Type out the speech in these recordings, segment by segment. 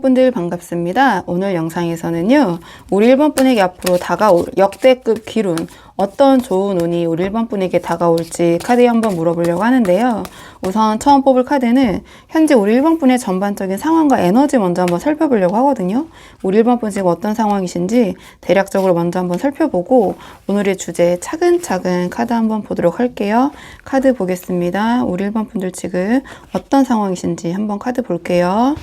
분들 반갑습니다. 오늘 영상에서는요, 우리 1번 분에게 앞으로 다가올 역대급 기룬, 어떤 좋은 운이 우리 1번 분에게 다가올지 카드에 한번 물어보려고 하는데요. 우선 처음 뽑을 카드는 현재 우리 1번 분의 전반적인 상황과 에너지 먼저 한번 살펴보려고 하거든요. 우리 1번 분 지금 어떤 상황이신지 대략적으로 먼저 한번 살펴보고 오늘의 주제 차근차근 카드 한번 보도록 할게요. 카드 보겠습니다. 우리 1번 분들 지금 어떤 상황이신지 한번 카드 볼게요.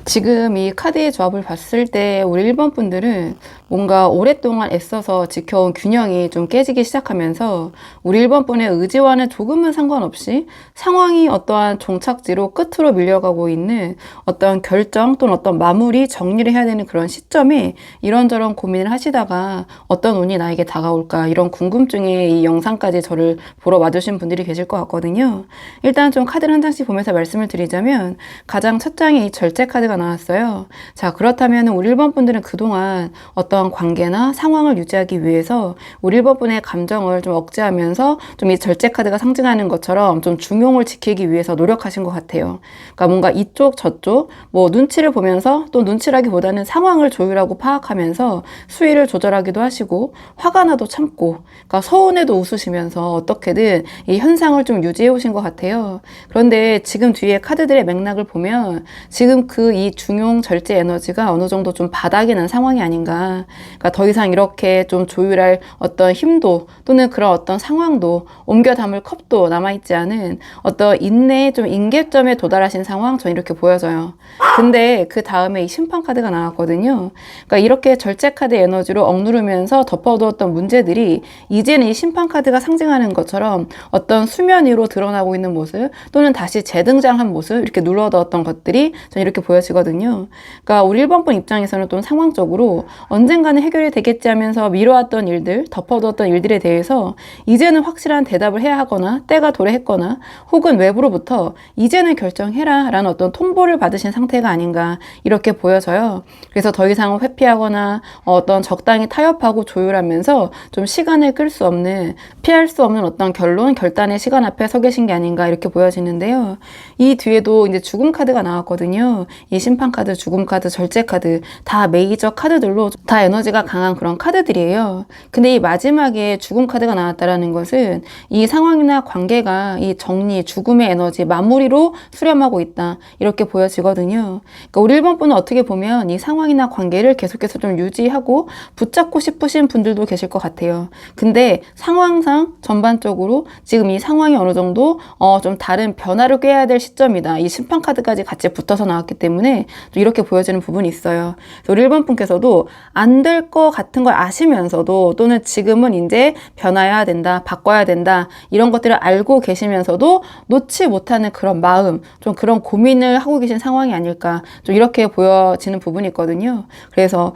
지금 이 카드의 조합을 봤을 때 우리 1번 분들은 뭔가 오랫동안 애써서 지켜온 균형이 좀 깨지기 시작하면서 우리 1번 분의 의지와는 조금은 상관없이 상황이 어떠한 종착지로 끝으로 밀려가고 있는 어떤 결정 또는 어떤 마무리 정리를 해야 되는 그런 시점에 이런저런 고민을 하시다가 어떤 운이 나에게 다가올까 이런 궁금증에 이 영상까지 저를 보러 와주신 분들이 계실 것 같거든요. 일단 좀 카드를 한 장씩 보면서 말씀을 드리자면 가장 첫 장에 이 절제 카드가 나왔어요. 자, 그렇다면 우리 1번 분들은 그동안 어떤 관계나 상황을 유지하기 위해서 우리 1번 분의 감정을 좀 억제하면서 좀 이 절제 카드가 상징하는 것처럼 좀 중용을 지키기 위해서 노력하신 것 같아요. 그러니까 뭔가 이쪽 저쪽 뭐 눈치를 보면서 또 눈치라기보다는 상황을 조율하고 파악하면서 수위를 조절하기도 하시고 화가 나도 참고 그러니까 서운해도 웃으시면서 어떻게든 이 현상을 좀 유지해 오신 것 같아요. 그런데 지금 뒤에 카드들의 맥락을 보면 지금 이 중용 절제 에너지가 어느 정도 좀 바닥이 난 상황이 아닌가. 그러니까 더 이상 이렇게 좀 조율할 어떤 힘도 또는 그런 어떤 상황도 옮겨 담을 컵도 남아있지 않은 어떤 인내의 좀 임계점에 도달하신 상황, 저는 이렇게 보여져요. 근데 그 다음에 이 심판 카드가 나왔거든요. 그러니까 이렇게 절제 카드 에너지로 억누르면서 덮어두었던 문제들이 이제는 이 심판 카드가 상징하는 것처럼 어떤 수면 위로 드러나고 있는 모습 또는 다시 재등장한 모습 이렇게 눌러뒀던 것들이 저는 이렇게 보여지거든요. 그러니까 우리 1번 분 입장에서는 또 상황적으로 언젠가는 해결이 되겠지 하면서 미뤄왔던 일들, 덮어두었던 일들에 대해서 이제는 확실한 대답을 해야 하거나 때가 도래했거나 혹은 외부로부터 이제는 결정해라 라는 어떤 통보를 받으신 상태가 아닌가 이렇게 보여져요. 그래서 더 이상 회피하거나 어떤 적당히 타협하고 조율하면서 좀 시간을 끌 수 없는 피할 수 없는 어떤 결단의 시간 앞에 서 계신 게 아닌가 이렇게 보여지는데요. 이 뒤에도 이제 죽음 카드가 나왔거든요. 이 심판 카드, 죽음 카드, 절제 카드 다 메이저 카드들로 다 에너지가 강한 그런 카드들이에요. 근데 이 마지막에 죽음 카드가 나왔다라는 것은 이 상황이나 관계가 이 정리, 죽음의 에너지, 마무리로 수렴하고 있다. 이렇게 보여지거든요. 그러니까 우리 1번 분은 어떻게 보면 이 상황이나 관계를 계속해서 좀 유지하고 붙잡고 싶으신 분들도 계실 것 같아요. 근데 상황상 전반적으로 지금 이 상황이 어느 정도 좀 다른 변화를 꾀해야 될 시점이다. 이 심판 카드까지 같이 붙어서 나왔기 때문에 또 이렇게 보여지는 부분이 있어요. 우리 1번 분께서도 안 될 것 같은 걸 아시면서도 또는 지금은 이제 변화해야 된다, 바꿔야 된다 이런 것들을 알고 계시면서도 놓지 못하는 그런 마음, 좀 그런 고민을 하고 계신 상황이 아닐까 좀 이렇게 보여지는 부분이 있거든요. 그래서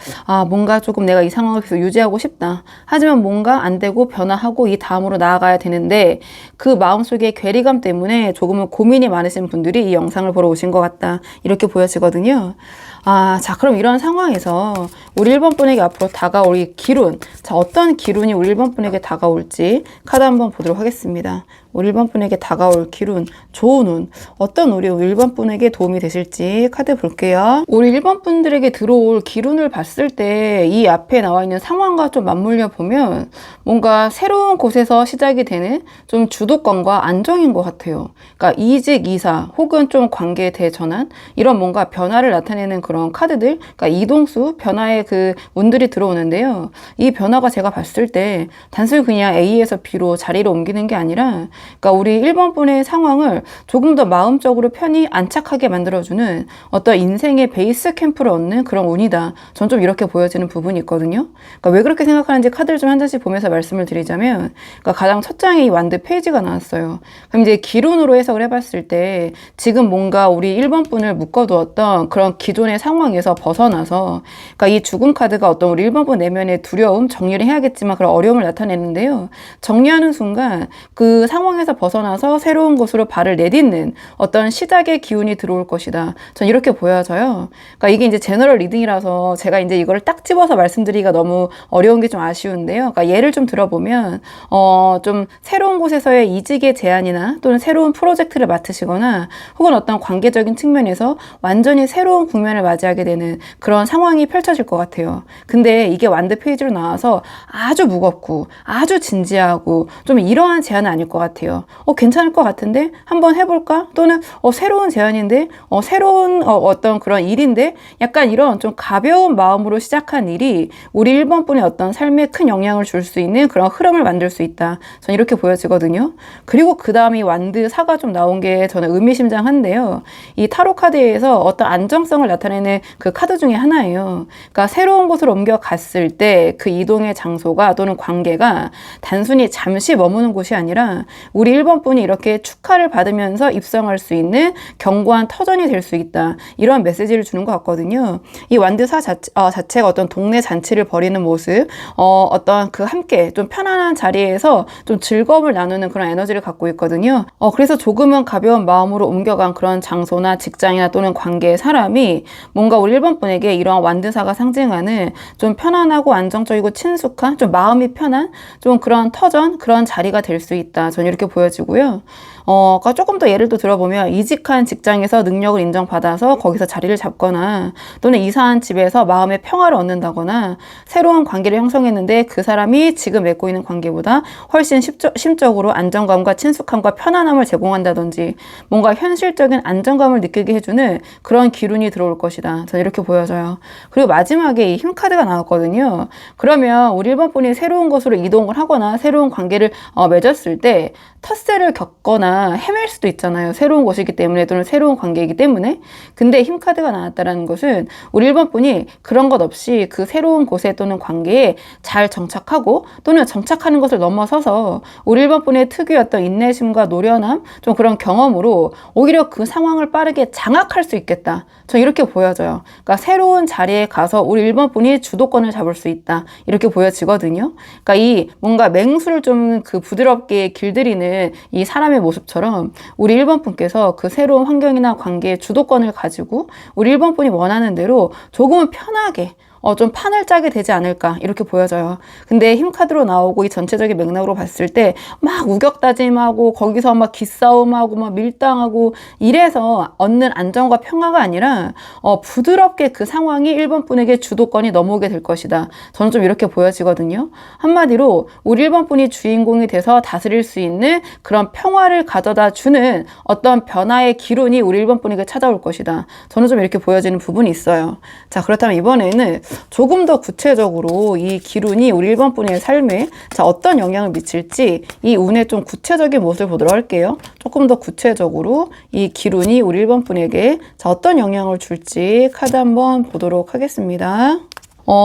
뭔가 조금 내가 이 상황을 계속 유지하고 싶다. 하지만 뭔가 안 되고 변화하고 이 다음으로 나아가야 되는데 그 마음속의 괴리감 때문에 조금은 고민이 많으신 분들이 이 영상을 보러 오신 것 같다. 이렇게 보여지거든요. 자, 그럼 이런 상황에서 우리 1번 분에게 앞으로 다가올 이 기룬, 자, 어떤 기룬이 우리 1번 분에게 다가올지 카드 한번 보도록 하겠습니다. 우리 1번 분에게 다가올 기룬, 좋은 운, 어떤 우리 1번 분에게 도움이 되실지 카드 볼게요. 우리 1번 분들에게 들어올 기룬을 봤을 때 이 앞에 나와 있는 상황과 좀 맞물려 보면 뭔가 새로운 곳에서 시작이 되는 좀 주도권과 안정인 것 같아요. 그러니까 이직, 이사 혹은 좀 관계 대전환 이런 뭔가 변화를 나타내는 그런 카드들, 그러니까 이동수, 변화의 그 운들이 들어오는데요. 이 변화가 제가 봤을 때 단순히 그냥 A에서 B로 자리를 옮기는 게 아니라 그러니까 우리 1번 분의 상황을 조금 더 마음적으로 편히 안착하게 만들어주는 어떤 인생의 베이스 캠프를 얻는 그런 운이다. 전 좀 이렇게 보여지는 부분이 있거든요. 그러니까 왜 그렇게 생각하는지 카드를 좀 한 장씩 보면서 말씀을 드리자면 그러니까 가장 첫 장에 이 완드 페이지가 나왔어요. 그럼 이제 기룬으로 해석을 해봤을 때 지금 뭔가 우리 1번 분을 묶어두었던 그런 기존의 상황에서 벗어나서 그러니까 이 죽음 카드가 어떤 우리 1번 분 내면의 두려움, 정리를 해야겠지만 그런 어려움을 나타내는데요. 정리하는 순간 그 상황 상황에서 벗어나서 새로운 곳으로 발을 내딛는 어떤 시작의 기운이 들어올 것이다. 전 이렇게 보여져요. 그러니까 이게 이제 제너럴 리딩이라서 제가 이제 이거를 딱 집어서 말씀드리기가 너무 어려운 게 좀 아쉬운데요. 그러니까 예를 좀 들어보면 좀 새로운 곳에서의 이직의 제안이나 또는 새로운 프로젝트를 맡으시거나 혹은 어떤 관계적인 측면에서 완전히 새로운 국면을 맞이하게 되는 그런 상황이 펼쳐질 것 같아요. 근데 이게 완드 페이지로 나와서 아주 무겁고 아주 진지하고 좀 이러한 제안은 아닐 것 같아요. 괜찮을 것 같은데 한번 해볼까? 또는 새로운 제안인데 새로운 어떤 그런 일인데 약간 이런 좀 가벼운 마음으로 시작한 일이 우리 1번 분의 어떤 삶에 큰 영향을 줄 수 있는 그런 흐름을 만들 수 있다. 저는 이렇게 보여지거든요. 그리고 그 다음에 완드 사가 좀 나온 게 저는 의미심장한데요. 이 타로 카드에서 어떤 안정성을 나타내는 그 카드 중에 하나예요. 그러니까 새로운 곳으로 옮겨갔을 때 그 이동의 장소가 또는 관계가 단순히 잠시 머무는 곳이 아니라 우리 1번 분이 이렇게 축하를 받으면서 입성할 수 있는 견고한 터전이 될 수 있다. 이런 메시지를 주는 것 같거든요. 이 완드사 자체가 어떤 동네 잔치를 벌이는 모습, 어떤 그 함께 좀 편안한 자리에서 좀 즐거움을 나누는 그런 에너지를 갖고 있거든요. 그래서 조금은 가벼운 마음으로 옮겨간 그런 장소나 직장이나 또는 관계의 사람이 뭔가 우리 1번 분에게 이러한 완드사가 상징하는 좀 편안하고 안정적이고 친숙한 좀 마음이 편한 좀 그런 터전, 그런 자리가 될 수 있다. 저는 이렇게 보여지고요. 그러니까 조금 더 예를 들어보면 이직한 직장에서 능력을 인정받아서 거기서 자리를 잡거나 또는 이사한 집에서 마음의 평화를 얻는다거나 새로운 관계를 형성했는데 그 사람이 지금 맺고 있는 관계보다 훨씬 심적으로 안정감과 친숙함과 편안함을 제공한다든지 뭔가 현실적인 안정감을 느끼게 해주는 그런 기운이 들어올 것이다. 저는 이렇게 보여져요. 그리고 마지막에 이 힘 카드가 나왔거든요. 그러면 우리 1번 분이 새로운 곳으로 이동을 하거나 새로운 관계를 맺었을 때 텃세를 겪거나 헤맬 수도 있잖아요. 새로운 곳이기 때문에 또는 새로운 관계이기 때문에. 근데 힘 카드가 나왔다는 것은 우리 1번 분이 그런 것 없이 그 새로운 곳에 또는 관계에 잘 정착하고 또는 정착하는 것을 넘어서서 우리 1번 분의 특유의 어떤 인내심과 노련함 좀 그런 경험으로 오히려 그 상황을 빠르게 장악할 수 있겠다. 저 이렇게 보여져요. 그러니까 새로운 자리에 가서 우리 1번 분이 주도권을 잡을 수 있다. 이렇게 보여지거든요. 그러니까 이 뭔가 맹수를 좀 그 부드럽게 길들이는 이 사람의 모습처럼 우리 1번 분께서 그 새로운 환경이나 관계의 주도권을 가지고 우리 1번 분이 원하는 대로 조금은 편하게 좀 판을 짜게 되지 않을까 이렇게 보여져요. 근데 힘 카드로 나오고 이 전체적인 맥락으로 봤을 때 막 우격다짐하고 거기서 막 기싸움하고 막 밀당하고 이래서 얻는 안정과 평화가 아니라 부드럽게 그 상황이 1번 분에게 주도권이 넘어오게 될 것이다. 저는 좀 이렇게 보여지거든요. 한마디로 우리 1번 분이 주인공이 돼서 다스릴 수 있는 그런 평화를 가져다 주는 어떤 변화의 기운이 우리 1번 분에게 찾아올 것이다. 저는 좀 이렇게 보여지는 부분이 있어요. 자, 그렇다면 이번에는 조금 더 구체적으로 이 기운이 우리 1번 분의 삶에 어떤 영향을 미칠지 이 운의 좀 구체적인 모습을 보도록 할게요. 조금 더 구체적으로 이 기운이 우리 1번 분에게 어떤 영향을 줄지 카드 한번 보도록 하겠습니다.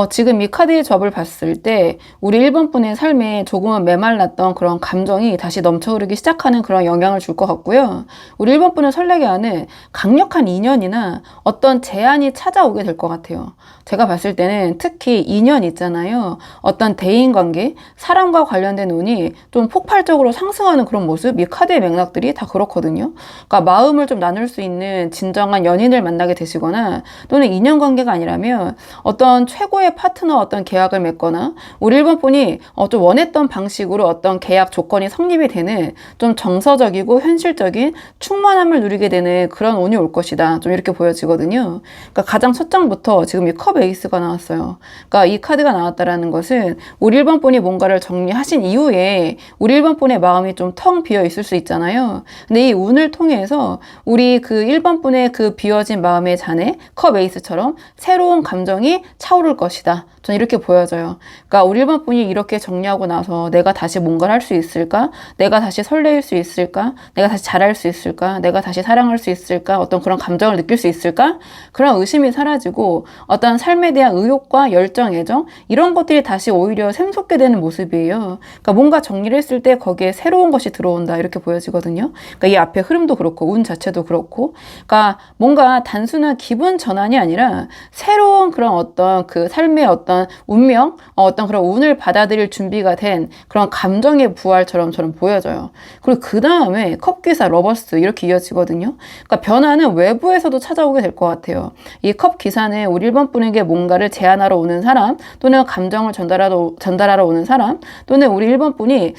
지금 이 카드의 접을 봤을 때 우리 1번 분의 삶에 조금은 메말랐던 그런 감정이 다시 넘쳐흐르기 시작하는 그런 영향을 줄 것 같고요. 우리 1번 분을 설레게 하는 강력한 인연이나 어떤 제안이 찾아오게 될 것 같아요. 제가 봤을 때는 특히 인연 있잖아요. 어떤 대인관계, 사람과 관련된 운이 좀 폭발적으로 상승하는 그런 모습, 이 카드의 맥락들이 다 그렇거든요. 그러니까 마음을 좀 나눌 수 있는 진정한 연인을 만나게 되시거나 또는 인연관계가 아니라면 어떤 최고의 파트너 어떤 계약을 맺거나 우리 1번 분이 좀 원했던 방식으로 어떤 계약 조건이 성립이 되는 좀 정서적이고 현실적인 충만함을 누리게 되는 그런 운이 올 것이다. 좀 이렇게 보여지거든요. 그러니까 가장 첫 장부터 지금 이 컵 에이스가 나왔어요. 그러니까 이 카드가 나왔다라는 것은 우리 1번 분이 뭔가를 정리하신 이후에 우리 1번 분의 마음이 좀 텅 비어 있을 수 있잖아요. 근데 이 운을 통해서 우리 그 1번 분의 그 비어진 마음의 잔에 컵 에이스처럼 새로운 감정이 차오를 것이다. 전 이렇게 보여져요. 그러니까 우리 1번 분이 이렇게 정리하고 나서 내가 다시 뭔가를 할 수 있을까? 내가 다시 설레일 수 있을까? 내가 다시 잘할 수 있을까? 내가 다시 사랑할 수 있을까? 어떤 그런 감정을 느낄 수 있을까? 그런 의심이 사라지고 어떤 삶에 대한 의욕과 열정, 애정 이런 것들이 다시 오히려 샘솟게 되는 모습이에요. 그러니까 뭔가 정리를 했을 때 거기에 새로운 것이 들어온다 이렇게 보여지거든요. 그러니까 이 앞에 흐름도 그렇고 운 자체도 그렇고 그러니까 뭔가 단순한 기분 전환이 아니라 새로운 그런 어떤 그 그 삶의 어떤 운명, 어떤 그런 운을 받아들일 준비가 된 그런 감정의 부활처럼 저는 보여져요. 그리고 그 다음에 컵기사, 러버스 이렇게 이어지거든요. 그러니까 변화는 외부에서도 찾아오게 될 것 같아요. 이 컵기사는 우리 1번 분에게 뭔가를 제안하러 오는 사람, 또는 감정을 전달하러 오는 사람, 또는 우리 1번 분이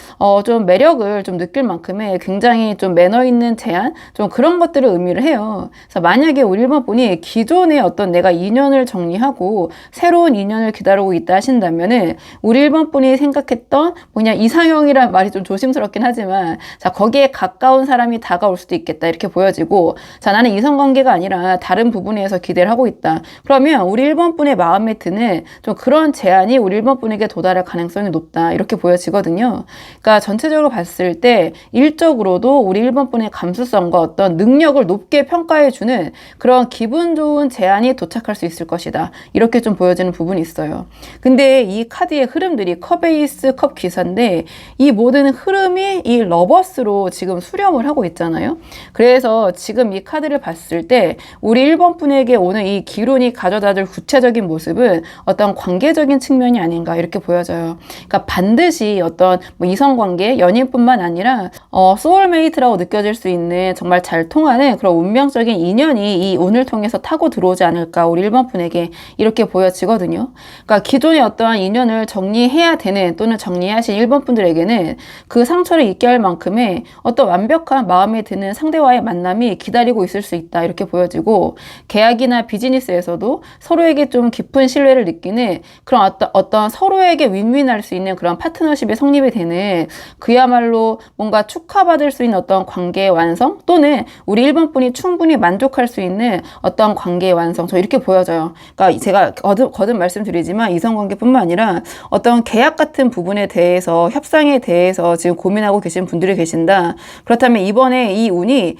좀 매력을 좀 느낄 만큼의 굉장히 좀 매너 있는 제안, 좀 그런 것들을 의미를 해요. 그래서 만약에 우리 1번 분이 기존의 어떤 내가 인연을 정리하고 새로운 인연을 기다리고 있다 하신다면은 우리 1번 분이 생각했던 그냥 이상형이란 말이 좀 조심스럽긴 하지만 자, 거기에 가까운 사람이 다가올 수도 있겠다 이렇게 보여지고, 자, 나는 이성관계가 아니라 다른 부분에서 기대를 하고 있다. 그러면 우리 1번 분의 마음에 드는 좀 그런 제안이 우리 1번 분에게 도달할 가능성이 높다 이렇게 보여지거든요. 그러니까 전체적으로 봤을 때 일적으로도 우리 1번 분의 감수성과 어떤 능력을 높게 평가해주는 그런 기분 좋은 제안이 도착할 수 있을 것이다 이렇게 좀 보여지는 부분이 있어요. 근데 이 카드의 흐름들이 컵에이스, 컵기사인데 이 모든 흐름이 이 러버스로 지금 수렴을 하고 있잖아요. 그래서 지금 이 카드를 봤을 때 우리 1번 분에게 오늘 이 기론이 가져다줄 구체적인 모습은 어떤 관계적인 측면이 아닌가 이렇게 보여져요. 그러니까 반드시 어떤 뭐 이성관계, 연인뿐만 아니라 소울메이트라고 느껴질 수 있는 정말 잘 통하는 그런 운명적인 인연이 이 운을 통해서 타고 들어오지 않을까 우리 1번 분에게 이렇게 보여지거든요. 그러니까 기존의 어떠한 인연을 정리해야 되는 또는 정리하신 1번 분들에게는 그 상처를 잊게 할 만큼의 어떤 완벽한 마음에 드는 상대와의 만남이 기다리고 있을 수 있다 이렇게 보여지고, 계약이나 비즈니스에서도 서로에게 좀 깊은 신뢰를 느끼는 그런 어떤 서로에게 윈윈할 수 있는 그런 파트너십이 성립이 되는 그야말로 뭔가 축하받을 수 있는 어떤 관계의 완성, 또는 우리 1번 분이 충분히 만족할 수 있는 어떤 관계의 완성, 저 이렇게 보여져요. 그러니까 제가 거듭 말씀드리지만 이성관계뿐만 아니라 어떤 계약 같은 부분에 대해서, 협상에 대해서 지금 고민하고 계신 분들이 계신다. 그렇다면 이번에 이 운이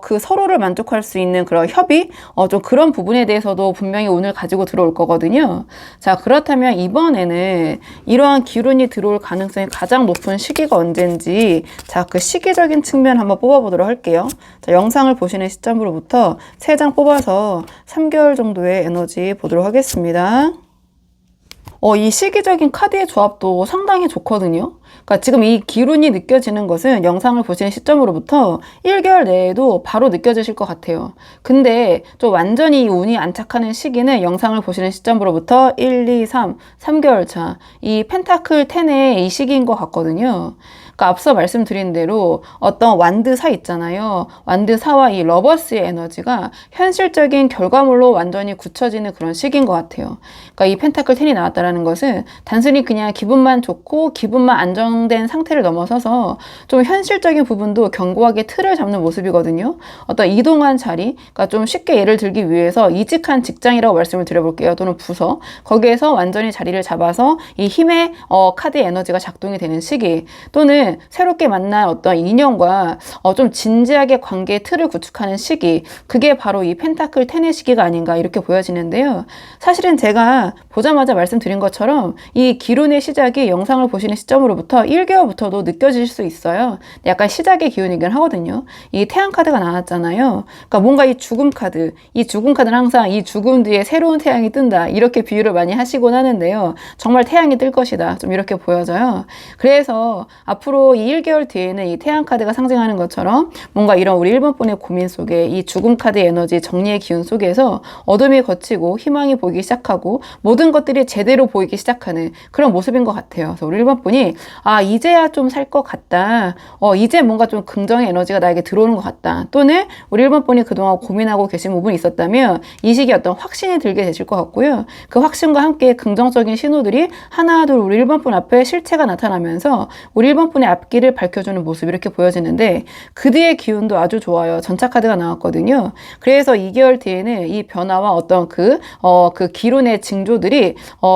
그 서로를 만족할 수 있는 그런 협의, 좀 그런 부분에 대해서도 분명히 운을 가지고 들어올 거거든요. 자, 그렇다면 이번에는 이러한 기운이 들어올 가능성이 가장 높은 시기가 언제인지, 자, 그 시기적인 측면 한번 뽑아보도록 할게요. 자, 영상을 보시는 시점으로부터 3장 뽑아서 3개월 정도의 에너지 보도록 하겠습니다. 이 시기적인 카드의 조합도 상당히 좋거든요. 그러니까 지금 이 기운이 느껴지는 것은 영상을 보시는 시점으로부터 1개월 내에도 바로 느껴지실 것 같아요. 근데 좀 완전히 이 운이 안착하는 시기는 영상을 보시는 시점으로부터 1, 2, 3개월 차, 이 펜타클 10의 이 시기인 것 같거든요. 그러니까 앞서 말씀드린 대로 어떤 완드사 있잖아요. 완드사와 이 러버스의 에너지가 현실적인 결과물로 완전히 굳혀지는 그런 시기인 것 같아요. 그러니까 이 펜타클 10이 나왔다라는 것은 단순히 그냥 기분만 좋고 기분만 안정된 상태를 넘어서서 좀 현실적인 부분도 견고하게 틀을 잡는 모습이거든요. 어떤 이동한 자리, 그러니까 좀 쉽게 예를 들기 위해서 이직한 직장이라고 말씀을 드려볼게요. 또는 부서. 거기에서 완전히 자리를 잡아서 이 힘의 카드의 에너지가 작동이 되는 시기, 또는 새롭게 만난 어떤 인연과 좀 진지하게 관계의 틀을 구축하는 시기, 그게 바로 이 펜타클 10의 시기가 아닌가 이렇게 보여지는데요. 사실은 제가 보자마자 말씀드린 것처럼 이 기운의 시작이 영상을 보시는 시점으로부터 1개월부터도 느껴질 수 있어요. 약간 시작의 기운이긴 하거든요. 이 태양 카드가 나왔잖아요. 그러니까 뭔가 이 죽음 카드, 이 죽음 카드는 항상 이 죽음 뒤에 새로운 태양이 뜬다 이렇게 비유를 많이 하시곤 하는데요. 정말 태양이 뜰 것이다 좀 이렇게 보여져요. 그래서 앞으로 이 1개월 뒤에는 이 태양 카드가 상징하는 것처럼 뭔가 이런 우리 1번 분의 고민 속에 이 죽음 카드의 에너지, 정리의 기운 속에서 어둠이 걷히고 희망이 보이기 시작하고 모든 것들이 제대로 보이기 시작하는 그런 모습인 것 같아요. 그래서 우리 1번 분이 이제야 좀 살 것 같다. 이제 뭔가 좀 긍정의 에너지가 나에게 들어오는 것 같다. 또는 우리 1번 분이 그동안 고민하고 계신 부분이 있었다면 이 시기에 어떤 확신이 들게 되실 것 같고요. 그 확신과 함께 긍정적인 신호들이 하나둘 우리 1번 분 앞에 실체가 나타나면서 우리 1번 분의 앞길을 밝혀주는 모습 이렇게 보여지는데, 그 뒤의 기운도 아주 좋아요. 전차 카드가 나왔거든요. 그래서 2개월 뒤에는 이 변화와 어떤 그 기운의 징조들이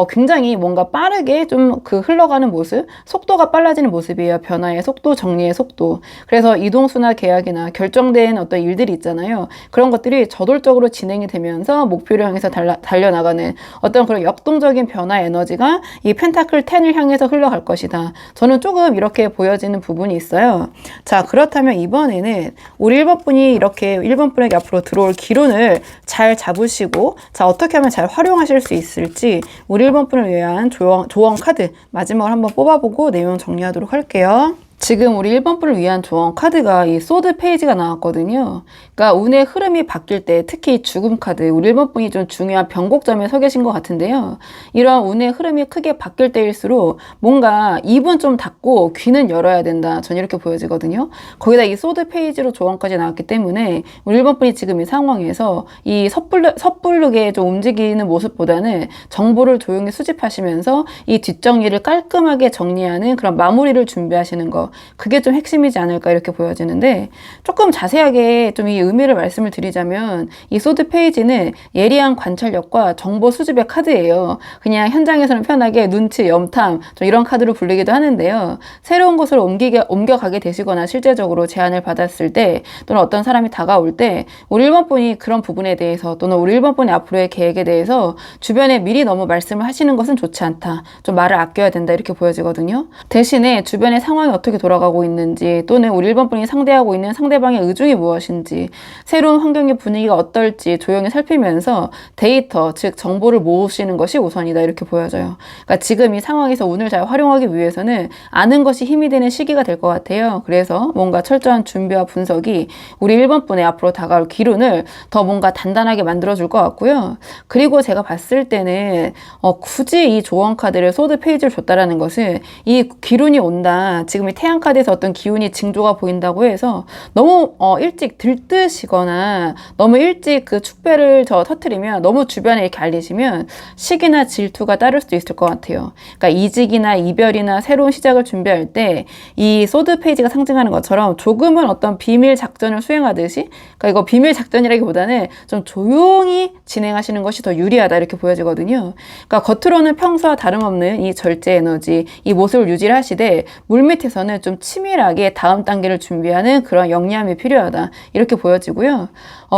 굉장히 뭔가 빠르게 좀 흘러가는 모습, 속도가 빨라지는 모습이에요. 변화의 속도, 정리의 속도. 그래서 이동수나 계약이나 결정된 어떤 일들이 있잖아요. 그런 것들이 저돌적으로 진행이 되면서 목표를 향해서 달려나가는 어떤 그런 역동적인 변화 에너지가 이 펜타클 10을 향해서 흘러갈 것이다. 저는 조금 이렇게 보여지는 부분이 있어요. 자, 그렇다면 이번에는 우리 1번 분이 이렇게 1번 분에게 앞으로 들어올 기운을 잘 잡으시고, 자, 어떻게 하면 잘 활용하실 수 있을지 우리 1번 분을 위한 조언 카드 마지막으로 한번 뽑아보고 내용 정리하도록 할게요. 지금 우리 1번 분을 위한 조언 카드가 이 소드 페이지가 나왔거든요. 그러니까 운의 흐름이 바뀔 때 특히 죽음 카드, 우리 1번 분이 좀 중요한 변곡점에 서 계신 것 같은데요. 이런 운의 흐름이 크게 바뀔 때일수록 뭔가 입은 좀 닫고 귀는 열어야 된다. 전 이렇게 보여지거든요. 거기다 이 소드 페이지로 조언까지 나왔기 때문에 우리 1번 분이 지금 이 상황에서 이 섣부르게 좀 움직이는 모습보다는 정보를 조용히 수집하시면서 이 뒷정리를 깔끔하게 정리하는 그런 마무리를 준비하시는 거, 그게 좀 핵심이지 않을까 이렇게 보여지는데, 조금 자세하게 좀 이 의미를 말씀을 드리자면 이 소드 페이지는 예리한 관찰력과 정보 수집의 카드예요. 그냥 현장에서는 편하게 눈치, 염탐 좀 이런 카드로 불리기도 하는데요. 새로운 곳으로 옮겨가게 되시거나 실제적으로 제안을 받았을 때 또는 어떤 사람이 다가올 때 우리 1번 분이 그런 부분에 대해서 또는 우리 1번 분의 앞으로의 계획에 대해서 주변에 미리 너무 말씀을 하시는 것은 좋지 않다. 좀 말을 아껴야 된다 이렇게 보여지거든요. 대신에 주변의 상황이 어떻게 돌아가고 있는지 또는 우리 1번 분이 상대하고 있는 상대방의 의중이 무엇인지 새로운 환경의 분위기가 어떨지 조용히 살피면서 데이터, 즉 정보를 모으시는 것이 우선이다 이렇게 보여져요. 그러니까 지금 이 상황에서 운을 잘 활용하기 위해서는 아는 것이 힘이 되는 시기가 될 것 같아요. 그래서 뭔가 철저한 준비와 분석이 우리 1번 분의 앞으로 다가올 기운을 더 뭔가 단단하게 만들어줄 것 같고요. 그리고 제가 봤을 때는 굳이 이 조언 카드를 소드 페이지를 줬다라는 것은 이 기운이 온다. 지금 이 태양 카드에서 어떤 기운이 징조가 보인다고 해서 너무 일찍 들뜨시거나 너무 일찍 그 축배를 터트리면, 너무 주변에 이렇게 알리시면 시기나 질투가 따를 수도 있을 것 같아요. 그러니까 이직이나 이별이나 새로운 시작을 준비할 때 이 소드 페이지가 상징하는 것처럼 조금은 어떤 비밀 작전을 수행하듯이, 그러니까 이거 비밀 작전이라기보다는 좀 조용히 진행하시는 것이 더 유리하다 이렇게 보여지거든요. 그러니까 겉으로는 평소와 다름없는 이 절제 에너지, 이 모습을 유지를 하시되 물밑에서는 좀 치밀하게 다음 단계를 준비하는 그런 역량이 필요하다 이렇게 보여지고요.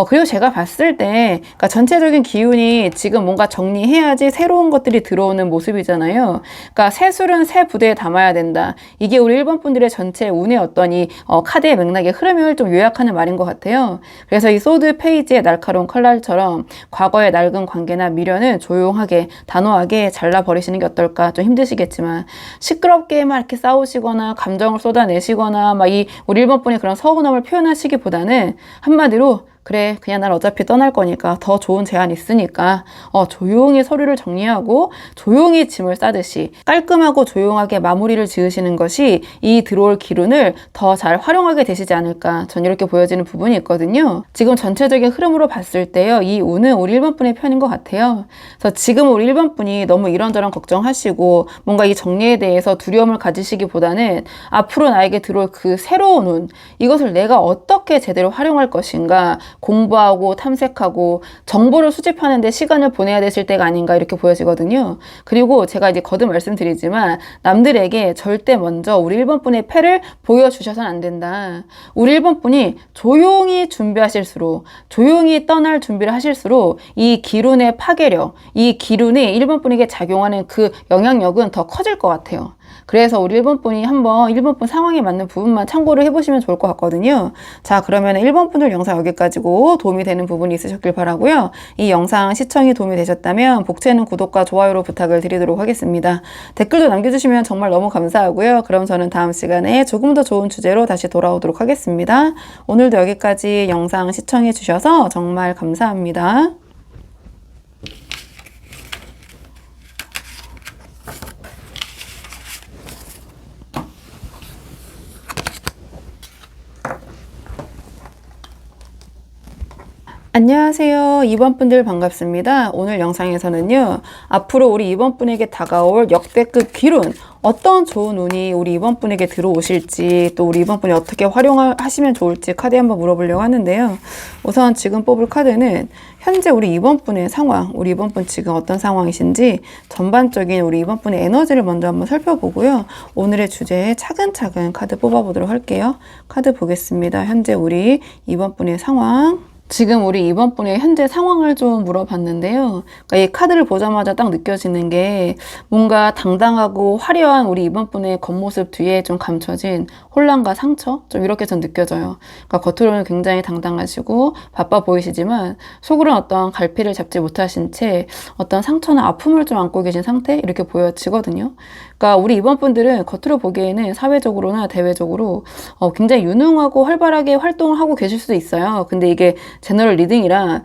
그리고 제가 봤을 때 그러니까 전체적인 기운이 지금 뭔가 정리해야지 새로운 것들이 들어오는 모습이잖아요. 그러니까 새 술은 새 부대에 담아야 된다. 이게 우리 1번 분들의 전체 운의 어떤 이 카드의 맥락의 흐름을 좀 요약하는 말인 것 같아요. 그래서 이 소드 페이지의 날카로운 칼날처럼 과거의 낡은 관계나 미련은 조용하게 단호하게 잘라버리시는 게 어떨까. 좀 힘드시겠지만 시끄럽게 막 이렇게 싸우시거나 감정을 쏟아내시거나 막 이 우리 1번 분이 그런 서운함을 표현하시기보다는 한마디로 그래, 그냥 난 어차피 떠날 거니까 더 좋은 제안 있으니까 조용히 서류를 정리하고 조용히 짐을 싸듯이 깔끔하고 조용하게 마무리를 지으시는 것이 이 들어올 기운을 더 잘 활용하게 되시지 않을까, 전 이렇게 보여지는 부분이 있거든요. 지금 전체적인 흐름으로 봤을 때요, 이 운은 우리 1번 분의 편인 것 같아요. 그래서 지금 우리 1번 분이 너무 이런저런 걱정하시고 뭔가 이 정리에 대해서 두려움을 가지시기보다는 앞으로 나에게 들어올 그 새로운 운, 이것을 내가 어떻게 제대로 활용할 것인가 공부하고 탐색하고 정보를 수집하는 데 시간을 보내야 되실 때가 아닌가 이렇게 보여지거든요. 그리고 제가 이제 거듭 말씀드리지만 남들에게 절대 먼저 우리 1번 분의 패를 보여주셔서는 안 된다. 우리 1번 분이 조용히 준비하실수록, 조용히 떠날 준비를 하실수록 이 기운의 파괴력, 이 기운이 1번 분에게 작용하는 그 영향력은 더 커질 것 같아요. 그래서 우리 1번 분이 한번 1번 분 상황에 맞는 부분만 참고를 해보시면 좋을 것 같거든요. 자, 그러면 1번 분들 영상 여기까지고 도움이 되는 부분이 있으셨길 바라고요. 이 영상 시청이 도움이 되셨다면 복채는 구독과 좋아요로 부탁을 드리도록 하겠습니다. 댓글도 남겨주시면 정말 너무 감사하고요. 그럼 저는 다음 시간에 조금 더 좋은 주제로 다시 돌아오도록 하겠습니다. 오늘도 여기까지 영상 시청해 주셔서 정말 감사합니다. 안녕하세요. 2번 분들 반갑습니다. 오늘 영상에서는요, 앞으로 우리 2번 분에게 다가올 역대급 기운, 어떤 좋은 운이 우리 2번 분에게 들어오실지, 또 우리 2번 분이 어떻게 활용하시면 좋을지 카드에 한번 물어보려고 하는데요. 우선 지금 뽑을 카드는 현재 우리 2번 분의 상황, 우리 2번 분 지금 어떤 상황이신지 전반적인 우리 2번 분의 에너지를 먼저 한번 살펴보고요. 오늘의 주제에 차근차근 카드 뽑아보도록 할게요. 카드 보겠습니다. 현재 우리 2번 분의 상황. 지금 우리 이번 분의 현재 상황을 좀 물어봤는데요. 그러니까 이 카드를 보자마자 딱 느껴지는 게 뭔가 당당하고 화려한 우리 이번 분의 겉모습 뒤에 좀 감춰진 혼란과 상처? 좀 이렇게 전 느껴져요. 그러니까 겉으로는 굉장히 당당하시고 바빠 보이시지만 속으로는 어떤 갈피를 잡지 못하신 채 어떤 상처나 아픔을 좀 안고 계신 상태? 이렇게 보여지거든요. 그러니까 우리 이번 분들은 겉으로 보기에는 사회적으로나 대외적으로 굉장히 유능하고 활발하게 활동을 하고 계실 수도 있어요. 근데 이게 제너럴 리딩이라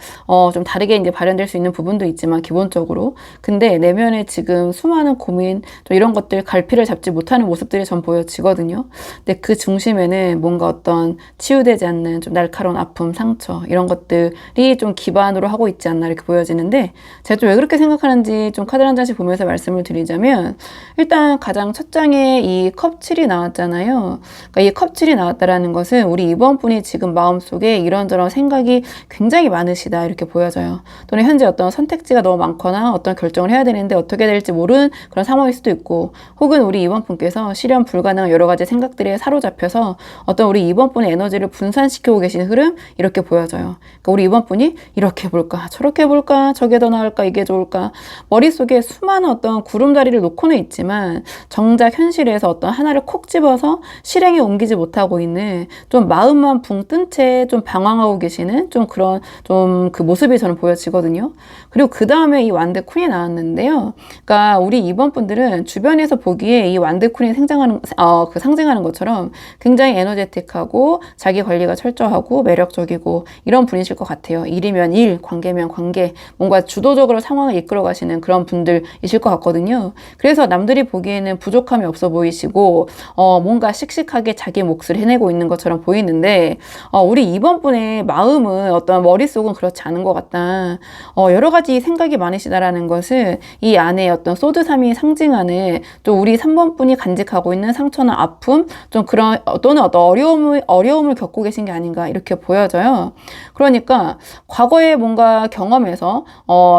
좀 다르게 이제 발현될 수 있는 부분도 있지만 기본적으로 근데 내면에 지금 수많은 고민 또 이런 것들 갈피를 잡지 못하는 모습들이 전 보여지거든요. 근데 그 중심에는 뭔가 어떤 치유되지 않는 좀 날카로운 아픔, 상처 이런 것들이 좀 기반으로 하고 있지 않나 이렇게 보여지는데 제가 좀 왜 그렇게 생각하는지 좀 카드 한 장씩 보면서 말씀을 드리자면 일단 가장 첫 장에 이 컵7이 나왔잖아요. 그러니까 이 컵7이 나왔다라는 것은 우리 이번 분이 지금 마음속에 이런저런 생각이 굉장히 많으시다 이렇게 보여져요. 또는 현재 어떤 선택지가 너무 많거나 어떤 결정을 해야 되는데 어떻게 될지 모르는 그런 상황일 수도 있고 혹은 우리 이번 분께서 실현 불가능한 여러 가지 생각들에 사로잡혀서 어떤 우리 이번 분의 에너지를 분산시키고 계신 흐름 이렇게 보여져요. 그러니까 우리 이번 분이 이렇게 볼까 저렇게 볼까 저게 더 나을까 이게 좋을까 머릿속에 수많은 어떤 구름다리를 놓고는 있지만 정작 현실에서 어떤 하나를 콕 집어서 실행에 옮기지 못하고 있는 좀 마음만 붕 뜬 채 좀 방황하고 계시는 좀 그런 좀 그 모습이 저는 보여지거든요. 그리고 그 다음에 이 완드 퀸이 나왔는데요. 그러니까 우리 이번 분들은 주변에서 보기에 이 완드 퀸이 상징하는 것처럼 굉장히 에너제틱하고 자기 관리가 철저하고 매력적이고 이런 분이실 것 같아요. 일이면 일, 관계면 관계, 뭔가 주도적으로 상황을 이끌어 가시는 그런 분들이실 것 같거든요. 그래서 남들이 보기에는 부족함이 없어 보이시고 뭔가 씩씩하게 자기 몫을 해내고 있는 것처럼 보이는데 우리 이번 분의 마음은 어떤 머릿속은 그렇지 않은 것 같다. 여러 가지 생각이 많으시다라는 것은 이 안에 어떤 소드3이 상징하는 또 우리 3번 분이 간직하고 있는 상처나 아픔 좀 그런 또는 어떤 어려움을 겪고 계신 게 아닌가 이렇게 보여져요. 그러니까 과거에 뭔가 경험에서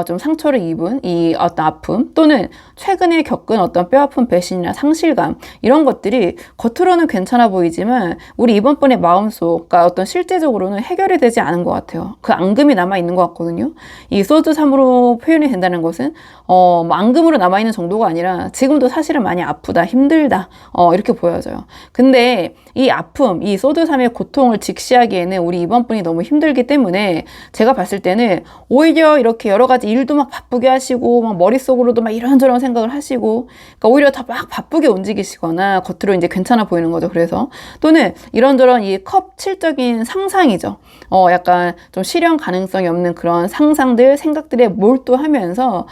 좀 상처를 입은 이 어떤 아픔 또는 최근에 겪은 어떤 뼈아픈 배신이나 상실감 이런 것들이 겉으로는 괜찮아 보이지만 우리 이번 분의 마음속 그러니까 어떤 실제적으로는 해결이 되지 않은 것 같아요. 그 앙금이 남아있는 것 같거든요. 이 소드 3으로 표현이 된다는 것은 뭐 앙금으로 남아있는 정도가 아니라 지금도 사실은 많이 아프다 힘들다 이렇게 보여져요. 근데 이 아픔 이 소드 3의 고통을 직시하기에는 우리 이번 분이 너무 힘들기 때문에 제가 봤을 때는 오히려 이렇게 여러 가지 일도 막 바쁘게 하시고 막 머릿속으로도 막 이런저런 생각을 하시고 그러니까 오히려 다 막 바쁘게 움직이시거나 겉으로 이제 괜찮아 보이는 거죠. 그래서 또는 이런저런 이 컵 7적인 상상이죠. 약간 좀 실현 가능성이 없는 그런 상상들 생각들에 몰두하면서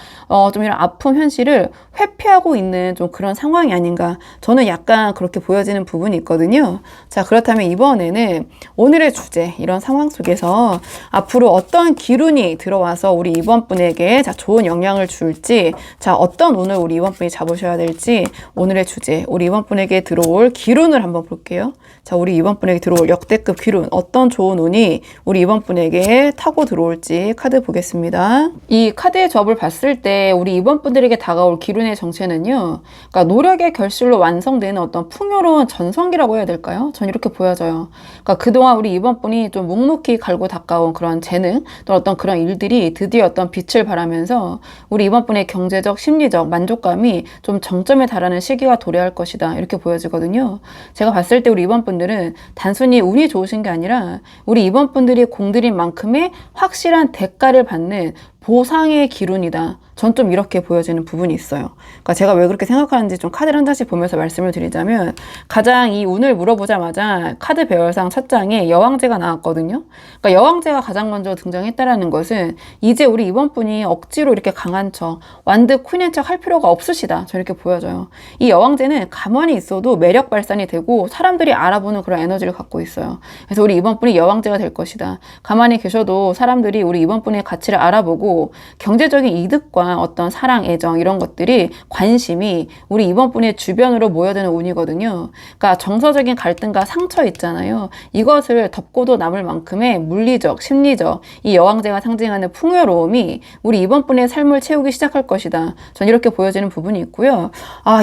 좀 이런 아픔 현실을 회피하고 있는 좀 그런 상황이 아닌가 저는 약간 그렇게 보여지는 부분이 있거든요. 자 그렇다면 이번에는 오늘의 주제 이런 상황 속에서 앞으로 어떤 기운이 들어와서 우리 이번 분에게 자 좋은 영향을 줄지 자 어떤 운을 우리 이번 분이 잡으셔야 될지 오늘의 주제 우리 이번 분에게 들어올 기운을 한번 볼게요. 자 우리 이번 분에게 들어올 역대급 기운 어떤 좋은 운이 우리 이번 분에게 타고 들어올지 카드 보겠습니다. 이 카드의 접을 봤을 때 우리 이번 분들에게 다가올 기운의 정체는요. 그러니까 노력의 결실로 완성되는 어떤 풍요로운 전성기라고 해야 될까요? 전 이렇게 보여져요. 그러니까 그동안 우리 이번 분이 좀 묵묵히 갈고 닦아온 그런 재능 또 어떤 그런 일들이 드디어 어떤 빛을 발하면서 우리 이번 분의 경제적 심리적 만족감이 좀 정점에 달하는 시기가 도래할 것이다 이렇게 보여지거든요. 제가 봤을 때 우리 이번 분들은 단순히 운이 좋으신 게 아니라 우리 이번 분들이 공들인 만큼의 확실한 대가를 받는 보상의 기운이다. 전 좀 이렇게 보여지는 부분이 있어요. 그러니까 제가 왜 그렇게 생각하는지 좀 카드를 한 장씩 보면서 말씀을 드리자면 가장 이 운을 물어보자마자 카드 배열상 첫 장에 여왕제가 나왔거든요. 그러니까 여왕제가 가장 먼저 등장했다라는 것은 이제 우리 이번 분이 억지로 이렇게 강한 척, 완드 퀸인 척 할 필요가 없으시다. 저렇게 보여져요. 이 여왕제는 가만히 있어도 매력 발산이 되고 사람들이 알아보는 그런 에너지를 갖고 있어요. 그래서 우리 이번 분이 여왕제가 될 것이다. 가만히 계셔도 사람들이 우리 이번 분의 가치를 알아보고 경제적인 이득과 필요한 어떤 사랑, 애정 이런 것들이 관심이 우리 이번 분의 주변으로 모여드는 운이거든요. 그러니까 정서적인 갈등과 상처 있잖아요. 이것을 덮고도 남을 만큼의 물리적, 심리적 이 여왕제가 상징하는 풍요로움이 우리 이번 분의 삶을 채우기 시작할 것이다. 전 이렇게 보여지는 부분이 있고요.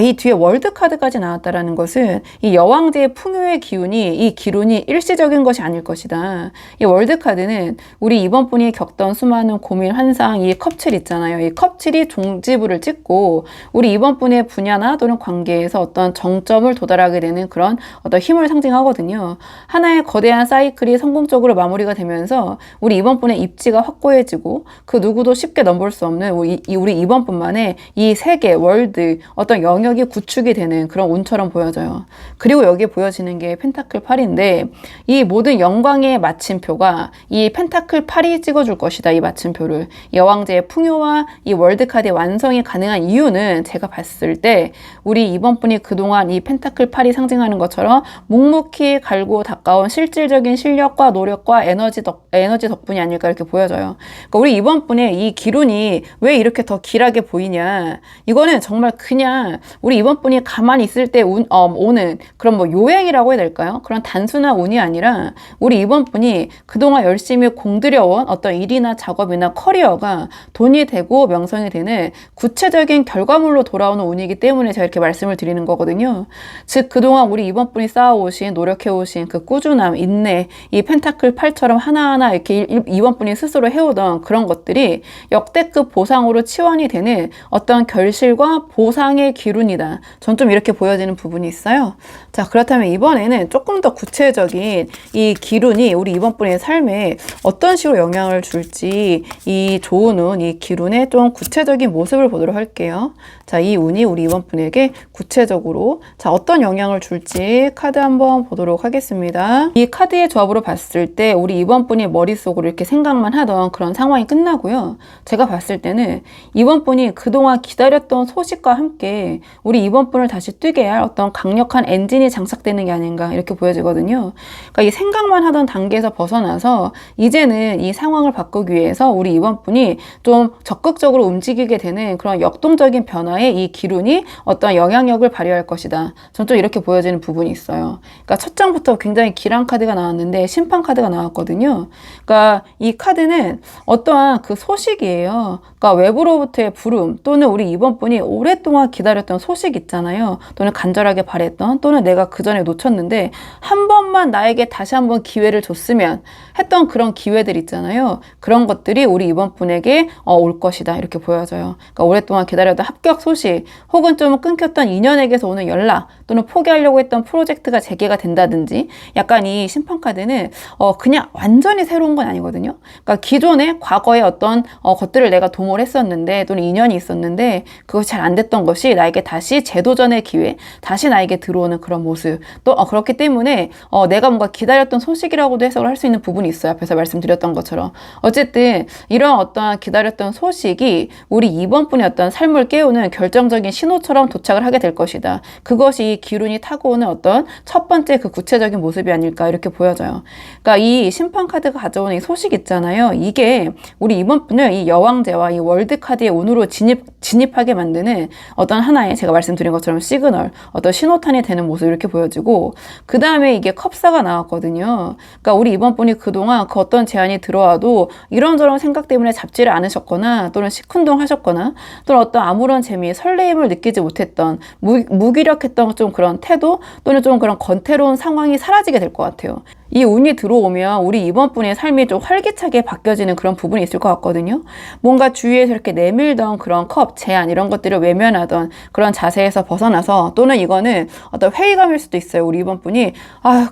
이 뒤에 월드 카드까지 나왔다라는 것은 이 여왕제의 풍요의 기운이 이 기운이 일시적인 것이 아닐 것이다. 이 월드 카드는 우리 이번 분이 겪던 수많은 고민, 환상, 이 컵칠 있잖아요. 이 컵칠이 종지부를 찍고 우리 이번 분의 분야나 또는 관계에서 어떤 정점을 도달하게 되는 그런 어떤 힘을 상징하거든요. 하나의 거대한 사이클이 성공적으로 마무리가 되면서 우리 이번 분의 입지가 확고해지고 그 누구도 쉽게 넘볼 수 없는 우리 이번 분만의 이 세계, 월드, 어떤 영역이 구축이 되는 그런 운처럼 보여져요. 그리고 여기에 보여지는 게 펜타클 8인데 이 모든 영광의 마침표가 이 펜타클 8이 찍어줄 것이다. 이 마침표를. 여왕제의 풍요와 이 월드카드의 완성이 가능한 이유는 제가 봤을 때 우리 이번 분이 그동안 이 펜타클 8이 상징하는 것처럼 묵묵히 갈고 닦아온 실질적인 실력과 노력과 에너지 덕분이 아닐까 이렇게 보여져요. 그러니까 우리 이번 분의 이 기운이 왜 이렇게 더 길하게 보이냐. 이거는 정말 그냥 우리 이번 분이 가만히 있을 때 오는 그런 뭐 요행이라고 해야 될까요? 그런 단순한 운이 아니라 우리 이번 분이 그동안 열심히 공들여온 어떤 일이나 작업이나 커리어가 돈이 되고 명성이 되는 구체적인 결과물로 돌아오는 운이기 때문에 제가 이렇게 말씀을 드리는 거거든요. 즉 그동안 우리 이번 분이 쌓아오신 노력해오신 그 꾸준함, 인내, 이 펜타클 8처럼 하나하나 이렇게 이번 분이 스스로 해오던 그런 것들이 역대급 보상으로 치환이 되는 어떤 결실과 보상의 기운이다. 전 좀 이렇게 보여지는 부분이 있어요. 자, 그렇다면 이번에는 조금 더 구체적인 이 기운이 우리 이번 분의 삶에 어떤 식으로 영향을 줄지 이 좋은 운, 이 기운의 좀 구체적인 모습을 보도록 할게요. 자, 이 운이 우리 이번 분에게 구체적으로 자 어떤 영향을 줄지 카드 한번 보도록 하겠습니다. 이 카드의 조합으로 봤을 때 우리 이번 분이 머릿속으로 이렇게 생각만 하던 그런 상황이 끝나고요. 제가 봤을 때는 이번 분이 그동안 기다렸던 소식과 함께 우리 이번 분을 다시 뛰게 할 어떤 강력한 엔진이 장착되는 게 아닌가 이렇게 보여지거든요. 그러니까 이 생각만 하던 단계에서 벗어나서 이제는 이 상황을 바꾸기 위해서 우리 이번 분이 좀 적극적으로 움직이게 되는 그런 역동적인 변화에 이 기운이 어떤 영향력을 발휘할 것이다. 전 좀 이렇게 보여지는 부분이 있어요. 그러니까 첫 장부터 굉장히 길한 카드가 나왔는데 심판 카드가 나왔거든요. 그러니까 이 카드는 어떠한 그 소식이에요. 그러니까 외부로부터의 부름 또는 우리 이번 분이 오랫동안 기다렸던 소식 있잖아요. 또는 간절하게 바랬던 또는 내가 그 전에 놓쳤는데 한 번만 나에게 다시 한번 기회를 줬으면 했던 그런 기회들 있잖아요. 그런 것들이 우리 이번 분에게 올 것이다 이렇게 보여져요. 그러니까 오랫동안 기다렸던 합격 소식 혹은 좀 끊겼던 인연에게서 오는 연락 또는 포기하려고 했던 프로젝트가 재개가 된다든지 약간 이 심판카드는 그냥 완전히 새로운 건 아니거든요. 그러니까 기존의 과거의 어떤 것들을 내가 도모를 했었는데 또는 인연이 있었는데 그것이 잘 안 됐던 것이 나에게 다시 재도전의 기회 다시 나에게 들어오는 그런 모습 또 그렇기 때문에 내가 뭔가 기다렸던 소식이라고도 해석을 할 수 있는 부분이 있어요. 앞에서 말씀드렸던 것처럼 어쨌든 이런 어떠한 기다렸던 소식이 우리 이번 분의 어떤 삶을 깨우는 결정적인 신호처럼 도착을 하게 될 것이다. 그것이 기운이 타고 오는 어떤 첫 번째 그 구체적인 모습이 아닐까 이렇게 보여져요. 그러니까 이 심판 카드가 가져오는 이 소식 있잖아요. 이게 우리 이번 분을 이 여왕제와 이 월드 카드의 운으로 진입하게 만드는 어떤 하나의 제가 말씀드린 것처럼 시그널, 어떤 신호탄이 되는 모습 이렇게 보여지고 그 다음에 이게 컵사가 나왔거든요. 그러니까 우리 이번 분이 그동안 그 어떤 제안이 들어와도 이런저런 생각 때문에 잡지를 않으셨거나 또는 시큰둥하셨거나 또는 어떤 아무런 재미, 설레임을 느끼지 못했던 무기력했던 좀 그런 태도 또는 좀 그런 건태로운 상황이 사라지게 될 것 같아요. 이 운이 들어오면 우리 이번 분의 삶이 좀 활기차게 바뀌어지는 그런 부분이 있을 것 같거든요. 뭔가 주위에서 이렇게 내밀던 그런 컵, 제안 이런 것들을 외면하던 그런 자세에서 벗어나서 또는 이거는 어떤 회의감일 수도 있어요. 우리 이번 분이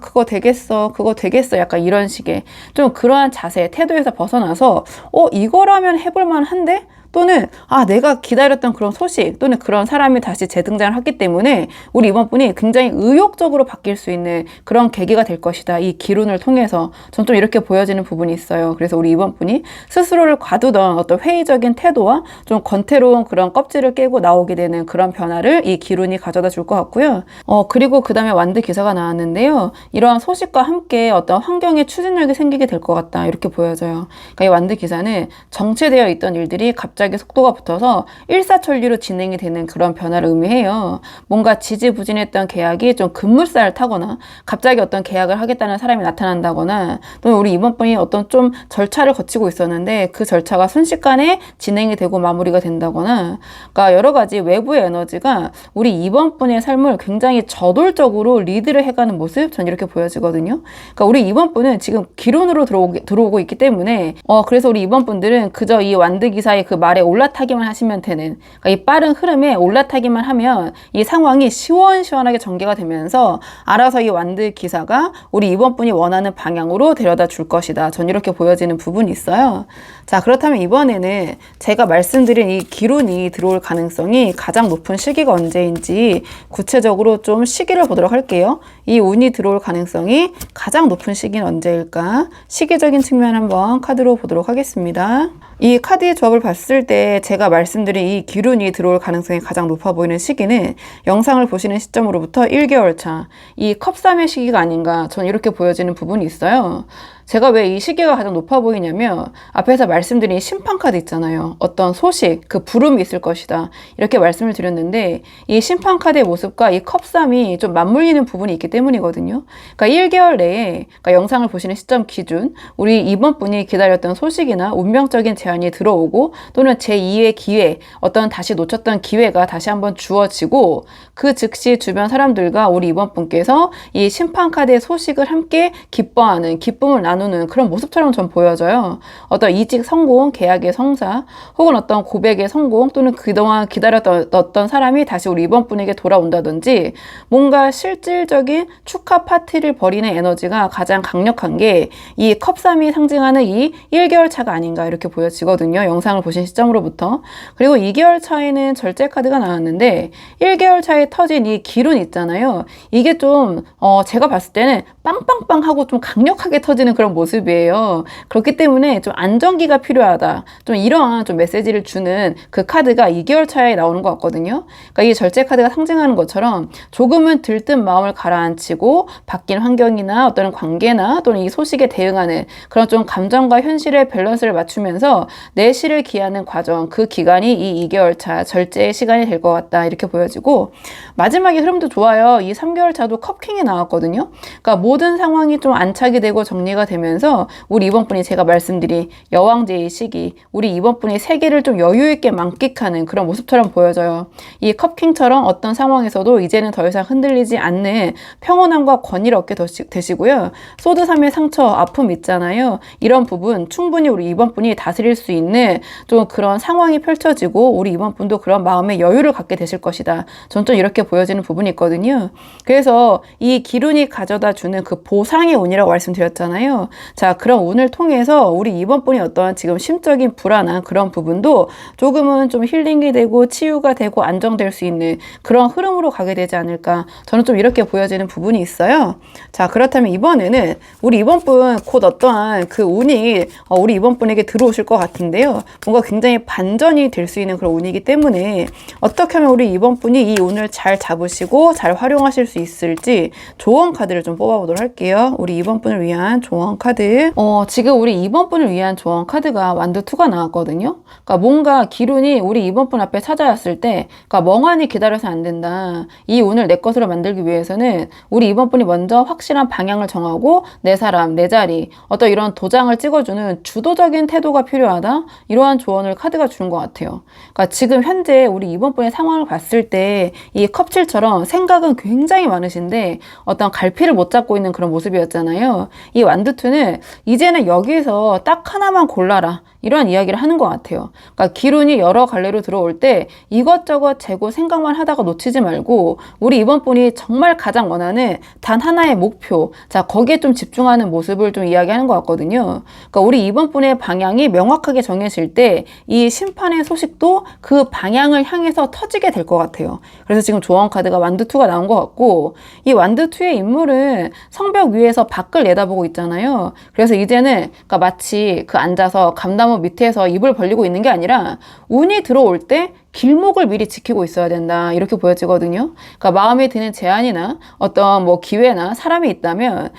그거 되겠어 약간 이런 식의 좀 그러한 자세, 태도에서 벗어나서 이거라면 해볼 만한데? 또는 내가 기다렸던 그런 소식 또는 그런 사람이 다시 재등장을 했기 때문에 우리 이번 분이 굉장히 의욕적으로 바뀔 수 있는 그런 계기가 될 것이다. 이 기운을 통해서 전 좀 이렇게 보여지는 부분이 있어요. 그래서 우리 이번 분이 스스로를 과두던 어떤 회의적인 태도와 좀 권태로운 그런 껍질을 깨고 나오게 되는 그런 변화를 이 기운이 가져다 줄 것 같고요. 그리고 그 다음에 완드 기사가 나왔는데요. 이러한 소식과 함께 어떤 환경에 추진력이 생기게 될 것 같다. 이렇게 보여져요. 그러니까 이 완드 기사는 정체되어 있던 일들이 갑자기 갑자기 속도가 붙어서 일사천리로 진행이 되는 그런 변화를 의미해요. 뭔가 지지부진했던 계약이 좀 급물살을 타거나 갑자기 어떤 계약을 하겠다는 사람이 나타난다거나 또는 우리 이번 분이 어떤 좀 절차를 거치고 있었는데 그 절차가 순식간에 진행이 되고 마무리가 된다거나, 그러니까 여러 가지 외부의 에너지가 우리 이번 분의 삶을 굉장히 저돌적으로 리드를 해가는 모습, 전 이렇게 보여지거든요. 그러니까 우리 이번 분은 지금 기론으로 들어오고 있기 때문에 그래서 우리 이번 분들은 그저 이 완드 기사의 그 말에 올라타기만 하시면 되는, 그러니까 이 빠른 흐름에 올라타기만 하면 이 상황이 시원시원하게 전개가 되면서 알아서 이 완드 기사가 우리 이번 분이 원하는 방향으로 데려다 줄 것이다. 전 이렇게 보여지는 부분이 있어요. 자, 그렇다면 이번에는 제가 말씀드린 이 기론이 들어올 가능성이 가장 높은 시기가 언제인지 구체적으로 좀 시기를 보도록 할게요. 이 운이 들어올 가능성이 가장 높은 시기는 언제일까? 시기적인 측면 한번 카드로 보도록 하겠습니다. 이 카드의 조합을 봤을 때 제가 말씀드린 이 기운이 들어올 가능성이 가장 높아 보이는 시기는 영상을 보시는 시점으로부터 1개월 차, 이 컵3의 시기가 아닌가, 전 이렇게 보여지는 부분이 있어요. 제가 왜 이 시기가 가장 높아 보이냐면 앞에서 말씀드린 심판카드 있잖아요. 어떤 소식, 그 부름이 있을 것이다. 이렇게 말씀을 드렸는데 이 심판카드의 모습과 이 컵3이 좀 맞물리는 부분이 있기 때문이거든요. 그러니까 1개월 내에, 그러니까 영상을 보시는 시점 기준 우리 이번 분이 기다렸던 소식이나 운명적인 제안이 들어오고 또는 제2의 기회, 어떤 다시 놓쳤던 기회가 다시 한번 주어지고 그 즉시 주변 사람들과 우리 이번 분께서 이 심판카드의 소식을 함께 기뻐하는, 기쁨을 나누는 그런 모습처럼 전 보여져요. 어떤 이직 성공, 계약의 성사, 혹은 어떤 고백의 성공, 또는 그동안 기다렸던 어떤 사람이 다시 우리 이번 분에게 돌아온다든지 뭔가 실질적인 축하 파티를 벌이는 에너지가 가장 강력한 게 이 컵3이 상징하는 이 1개월 차가 아닌가 이렇게 보여지거든요. 영상을 보신 시점으로부터. 그리고 2개월 차에는 절제 카드가 나왔는데 1개월 차에 터진 이 기운 있잖아요. 이게 좀 제가 봤을 때는 빵빵빵 하고 좀 강력하게 터지는 그런 모습이에요. 그렇기 때문에 좀 안정기가 필요하다. 좀 이러한 좀 메시지를 주는 그 카드가 2개월 차에 나오는 것 같거든요. 그러니까 이 절제 카드가 상징하는 것처럼 조금은 들뜬 마음을 가라앉히고 바뀐 환경이나 어떤 관계나 또는 이 소식에 대응하는 그런 좀 감정과 현실의 밸런스를 맞추면서 내실을 기하는 과정, 그 기간이 이 2개월 차 절제의 시간이 될 것 같다. 이렇게 보여지고 마지막에 흐름도 좋아요. 이 3개월 차도 컵킹이 나왔거든요. 그러니까 모든 상황이 좀 안착이 되고 정리가 되면서 우리 이번 분이 제가 말씀드린 여왕제의 시기, 우리 이번 분이 세계를 좀 여유 있게 만끽하는 그런 모습처럼 보여져요. 이 컵킹처럼 어떤 상황에서도 이제는 더 이상 흔들리지 않는 평온함과 권위를 얻게 되시고요. 소드 3의 상처, 아픔 있잖아요. 이런 부분 충분히 우리 이번 분이 다스릴 수 있는 좀 그런 상황이 펼쳐지고 우리 이번 분도 그런 마음의 여유를 갖게 되실 것이다. 전 좀 이렇게 보여지는 부분이 있거든요. 그래서 이 기운이 가져다 주는 그 보상의 운이라고 말씀드렸잖아요. 자, 그런 운을 통해서 우리 이번 분이 어떤 지금 심적인 불안한 그런 부분도 조금은 좀 힐링이 되고 치유가 되고 안정될 수 있는 그런 흐름으로 가게 되지 않을까. 저는 좀 이렇게 보여지는 부분이 있어요. 자, 그렇다면 이번에는 우리 이번 분 곧 어떠한 그 운이 우리 이번 분에게 들어오실 것 같은데요. 뭔가 굉장히 반전이 될 수 있는 그런 운이기 때문에 어떻게 하면 우리 이번 분이 이 운을 잘 잡으시고 잘 활용하실 수 있을지 조언 카드를 좀 뽑아보도록 할게요. 우리 이번 분을 위한 조언 카드. 지금 우리 이번 분을 위한 조언 카드가 완드2가 나왔거든요. 그러니까 뭔가 기운이 우리 이번 분 앞에 찾아왔을 때, 그러니까 멍하니 기다려서 안 된다. 이 운을 내 것으로 만들기 위해서는 우리 이번 분이 먼저 확실한 방향을 정하고 내 사람, 내 자리, 어떤 이런 도장을 찍어주는 주도적인 태도가 필요하다. 이러한 조언을 카드가 주는 것 같아요. 그러니까 지금 현재 우리 이번 분의 상황을 봤을 때 이 컵7처럼 생각은 굉장히 많으신데 어떤 갈피를 못 잡고 있는 그런 모습이었잖아요. 이 완드2는 이제는 여기서 딱 하나만 골라라. 이런 이야기를 하는 것 같아요. 그러니까 기운이 여러 갈래로 들어올 때 이것저것 재고 생각만 하다가 놓치지 말고 우리 이번 분이 정말 가장 원하는 단 하나의 목표, 자, 거기에 좀 집중하는 모습을 좀 이야기하는 것 같거든요. 그러니까 우리 이번 분의 방향이 명확하게 정해질 때 이 심판의 소식도 그 방향을 향해서 터지게 될 것 같아요. 그래서 지금 조언 카드가 완드2가 나온 것 같고, 이 완드2의 인물은 성벽 위에서 밖을 내다보고 있잖아요. 그래서 이제는 그러니까 마치 그 앉아서 감나무 밑에서 입을 벌리고 있는 게 아니라 운이 들어올 때 길목을 미리 지키고 있어야 된다. 이렇게 보여지거든요. 그러니까 마음에 드는 제안이나 어떤 뭐 기회나 사람이 있다면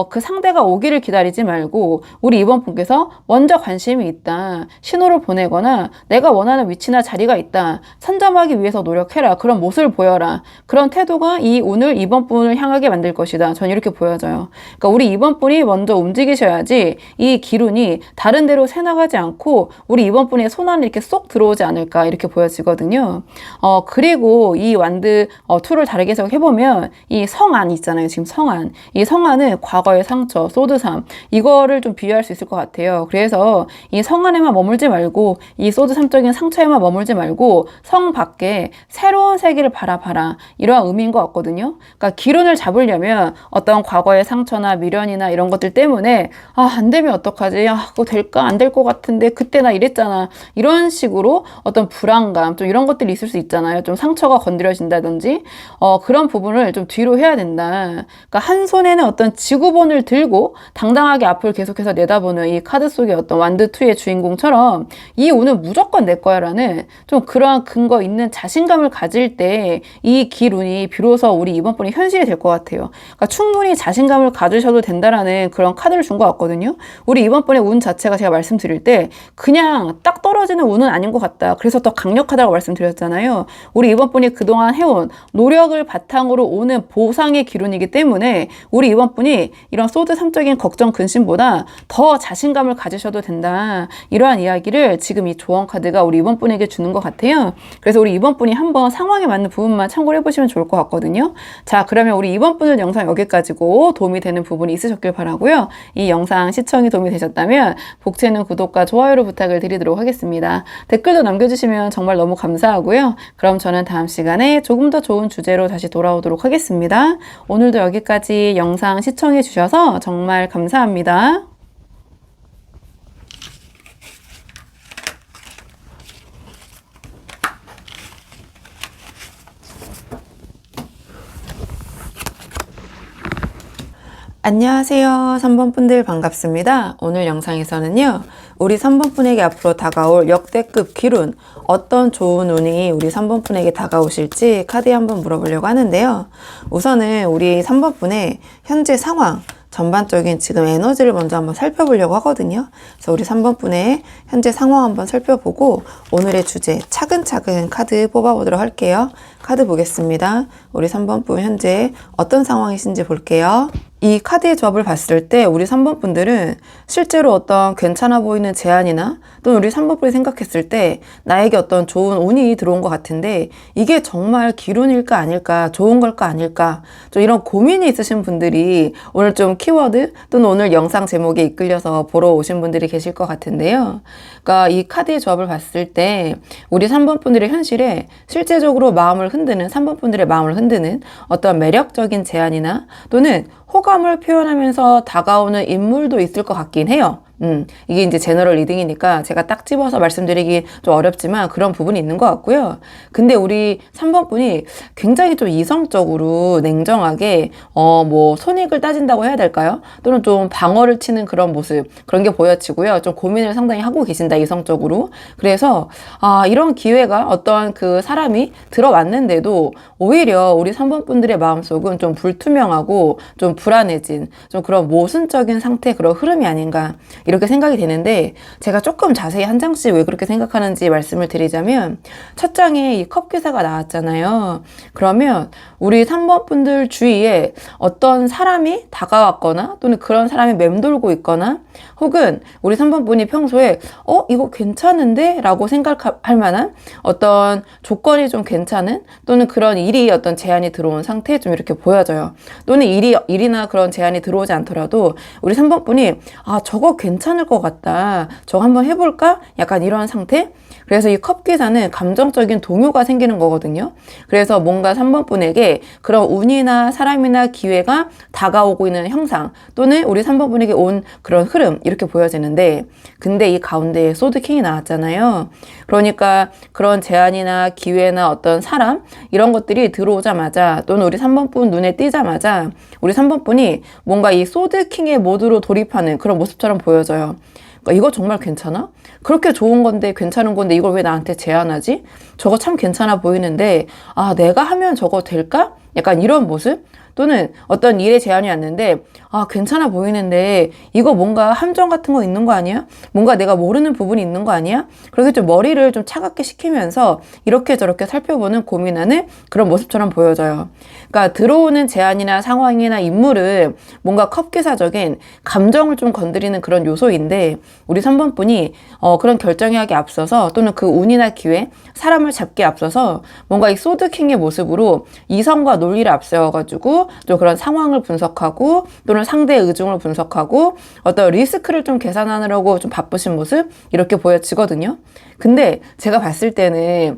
그 상대가 오기를 기다리지 말고 우리 이번 분께서 먼저 관심이 있다. 신호를 보내거나 내가 원하는 위치나 자리가 있다. 선점하기 위해서 노력해라. 그런 모습을 보여라. 그런 태도가 이 오늘 이번 분을 향하게 만들 것이다. 전 이렇게 보여져요. 그러니까 우리 이번 분이 먼저 움직이셔야지 이 기운이 다른 데로 새나가지 않고 우리 이번 분의 손 안에 이렇게 쏙 들어오지 않을까 이렇게 보여지거든요. 그리고 이 완드 툴을 다르게 해석해보면 이 성안 있잖아요. 지금 성안. 이 성안은 과거의 상처, 소드삼 이거를 좀 비유할 수 있을 것 같아요. 그래서 이 성안에만 머물지 말고 이 소드삼적인 상처에만 머물지 말고 성 밖에 새로운 세계를 바라봐라. 이러한 의미인 것 같거든요. 그러니까 기운을 잡으려면 어떤 과거의 상처나 미련이나 이런 것들 때문에 안 되면 어떡하지? 그거 될까? 안 될 것 같은데 그때 나 이랬잖아. 이런 식으로 어떤 불안감 좀 이런 것들이 있을 수 있잖아요. 좀 상처가 건드려진다든지 그런 부분을 좀 뒤로 해야 된다. 그러니까 한 손에는 어떤 지구본을 들고 당당하게 앞을 계속해서 내다보는 이 카드 속의 어떤 완드2의 주인공처럼 이 운은 무조건 내 거야 라는 좀 그러한 근거 있는 자신감을 가질 때 이 기운이 비로소 우리 이번 번이 현실이 될 것 같아요. 그러니까 충분히 자신감을 가지셔도 된다라는 그런 카드를 준 것 같거든요. 우리 이번 번의 운 자체가 제가 말씀드릴 때 그냥 딱 떨어지는 운은 아닌 것 같다. 그래서 더 강력하다고 말씀드렸잖아요. 우리 이번 분이 그동안 해온 노력을 바탕으로 오는 보상의 기운이기 때문에 우리 이번 분이 이런 소드 3적인 걱정 근심보다 더 자신감을 가지셔도 된다. 이러한 이야기를 지금 이 조언 카드가 우리 이번 분에게 주는 것 같아요. 그래서 우리 이번 분이 한번 상황에 맞는 부분만 참고를 해보시면 좋을 것 같거든요. 자, 그러면 우리 이번 분은 영상 여기까지고 도움이 되는 부분이 있으셨길 바라고요. 이 영상 시청이 도움이 되셨다면 복채는 구독과 좋아요를 부탁을 드리도록 하겠습니다. 댓글도 남겨주시면 정말 너무 감사하고요. 그럼 저는 다음 시간에 조금 더 좋은 주제로 다시 돌아오도록 하겠습니다. 오늘도 여기까지 영상 시청해 주셔서 정말 감사합니다. 안녕하세요. 3번 분들 반갑습니다. 오늘 영상에서는요. 우리 3번 분에게 앞으로 다가올 역대급 기운, 어떤 좋은 운이 우리 3번 분에게 다가오실지 카드에 한번 물어보려고 하는데요. 우선은 우리 3번 분의 현재 상황, 전반적인 지금 에너지를 먼저 한번 살펴보려고 하거든요. 그래서 우리 3번 분의 현재 상황 한번 살펴보고 오늘의 주제 차근차근 카드 뽑아보도록 할게요. 카드 보겠습니다. 우리 3번 분 현재 어떤 상황이신지 볼게요. 이 카드의 조합을 봤을 때 우리 3번 분들은 실제로 어떤 괜찮아 보이는 제안이나 또는 우리 3번 분이 생각했을 때 나에게 어떤 좋은 운이 들어온 것 같은데 이게 정말 기운일까 아닐까, 좋은 걸까 아닐까, 좀 이런 고민이 있으신 분들이 오늘 좀 키워드 또는 오늘 영상 제목에 이끌려서 보러 오신 분들이 계실 것 같은데요. 그러니까 이 카드의 조합을 봤을 때 우리 3번 분들의 현실에 실제적으로 마음을 흔드는 3번 분들의 마음을 흔드는 어떤 매력적인 제안이나 또는 호감을 표현하면서 다가오는 인물도 있을 것 같긴 해요. 이게 이제 제너럴 리딩이니까 제가 딱 집어서 말씀드리기 좀 어렵지만 그런 부분이 있는 것 같고요. 근데 우리 3번 분이 굉장히 좀 이성적으로 냉정하게 뭐 손익을 따진다고 해야 될까요? 또는 좀 방어를 치는 그런 모습, 그런 게 보여지고요. 좀 고민을 상당히 하고 계신다, 이성적으로. 그래서 이런 기회가 어떤 그 사람이 들어왔는데도 오히려 우리 3번 분들의 마음속은 좀 불투명하고 좀 불안해진 좀 그런 모순적인 상태, 그런 흐름이 아닌가 이렇게 생각이 되는데, 제가 조금 자세히 한 장씩 왜 그렇게 생각하는지 말씀을 드리자면, 첫 장에 이 컵 기사가 나왔잖아요. 그러면 우리 3번 분들 주위에 어떤 사람이 다가왔거나 또는 그런 사람이 맴돌고 있거나 혹은 우리 3번 분이 평소에 이거 괜찮은데? 라고 생각할 만한 어떤 조건이 좀 괜찮은 또는 그런 일이 어떤 제안이 들어온 상태 좀 이렇게 보여져요. 또는 일이나 그런 제안이 들어오지 않더라도 우리 3번 분이 저거 괜찮을 것 같다, 저거 한번 해볼까? 약간 이런 상태? 그래서 이 컵 기사는 감정적인 동요가 생기는 거거든요. 그래서 뭔가 3번 분에게 그런 운이나 사람이나 기회가 다가오고 있는 형상 또는 우리 3번 분에게 온 그런 흐름 이렇게 보여지는데, 근데 이 가운데에 소드킹이 나왔잖아요. 그러니까 그런 제안이나 기회나 어떤 사람 이런 것들이 들어오자마자 또는 우리 3번 분 눈에 띄자마자 우리 3번 분이 뭔가 이 소드킹의 모드로 돌입하는 그런 모습처럼 보여져요. 그러니까 이거 정말 괜찮아? 그렇게 좋은 건데 괜찮은 건데 이걸 왜 나한테 제안하지? 저거 참 괜찮아 보이는데 아 내가 하면 저거 될까? 약간 이런 모습? 또는 어떤 일에 제안이 왔는데 아 괜찮아 보이는데 이거 뭔가 함정 같은 거 있는 거 아니야? 뭔가 내가 모르는 부분이 있는 거 아니야? 그래서 좀 머리를 좀 차갑게 식히면서 이렇게 저렇게 살펴보는 고민하는 그런 모습처럼 보여져요. 그러니까 들어오는 제안이나 상황이나 인물은 뭔가 컵기사적인 감정을 좀 건드리는 그런 요소인데 우리 3번 분이 그런 결정에 하기 앞서서 또는 그 운이나 기회, 사람을 잡기에 앞서서 뭔가 이 소드킹의 모습으로 이성과 논리를 앞세워가지고 좀 그런 상황을 분석하고 또는 상대의 의중을 분석하고 어떤 리스크를 좀 계산하느라고 좀 바쁘신 모습 이렇게 보여지거든요. 근데 제가 봤을 때는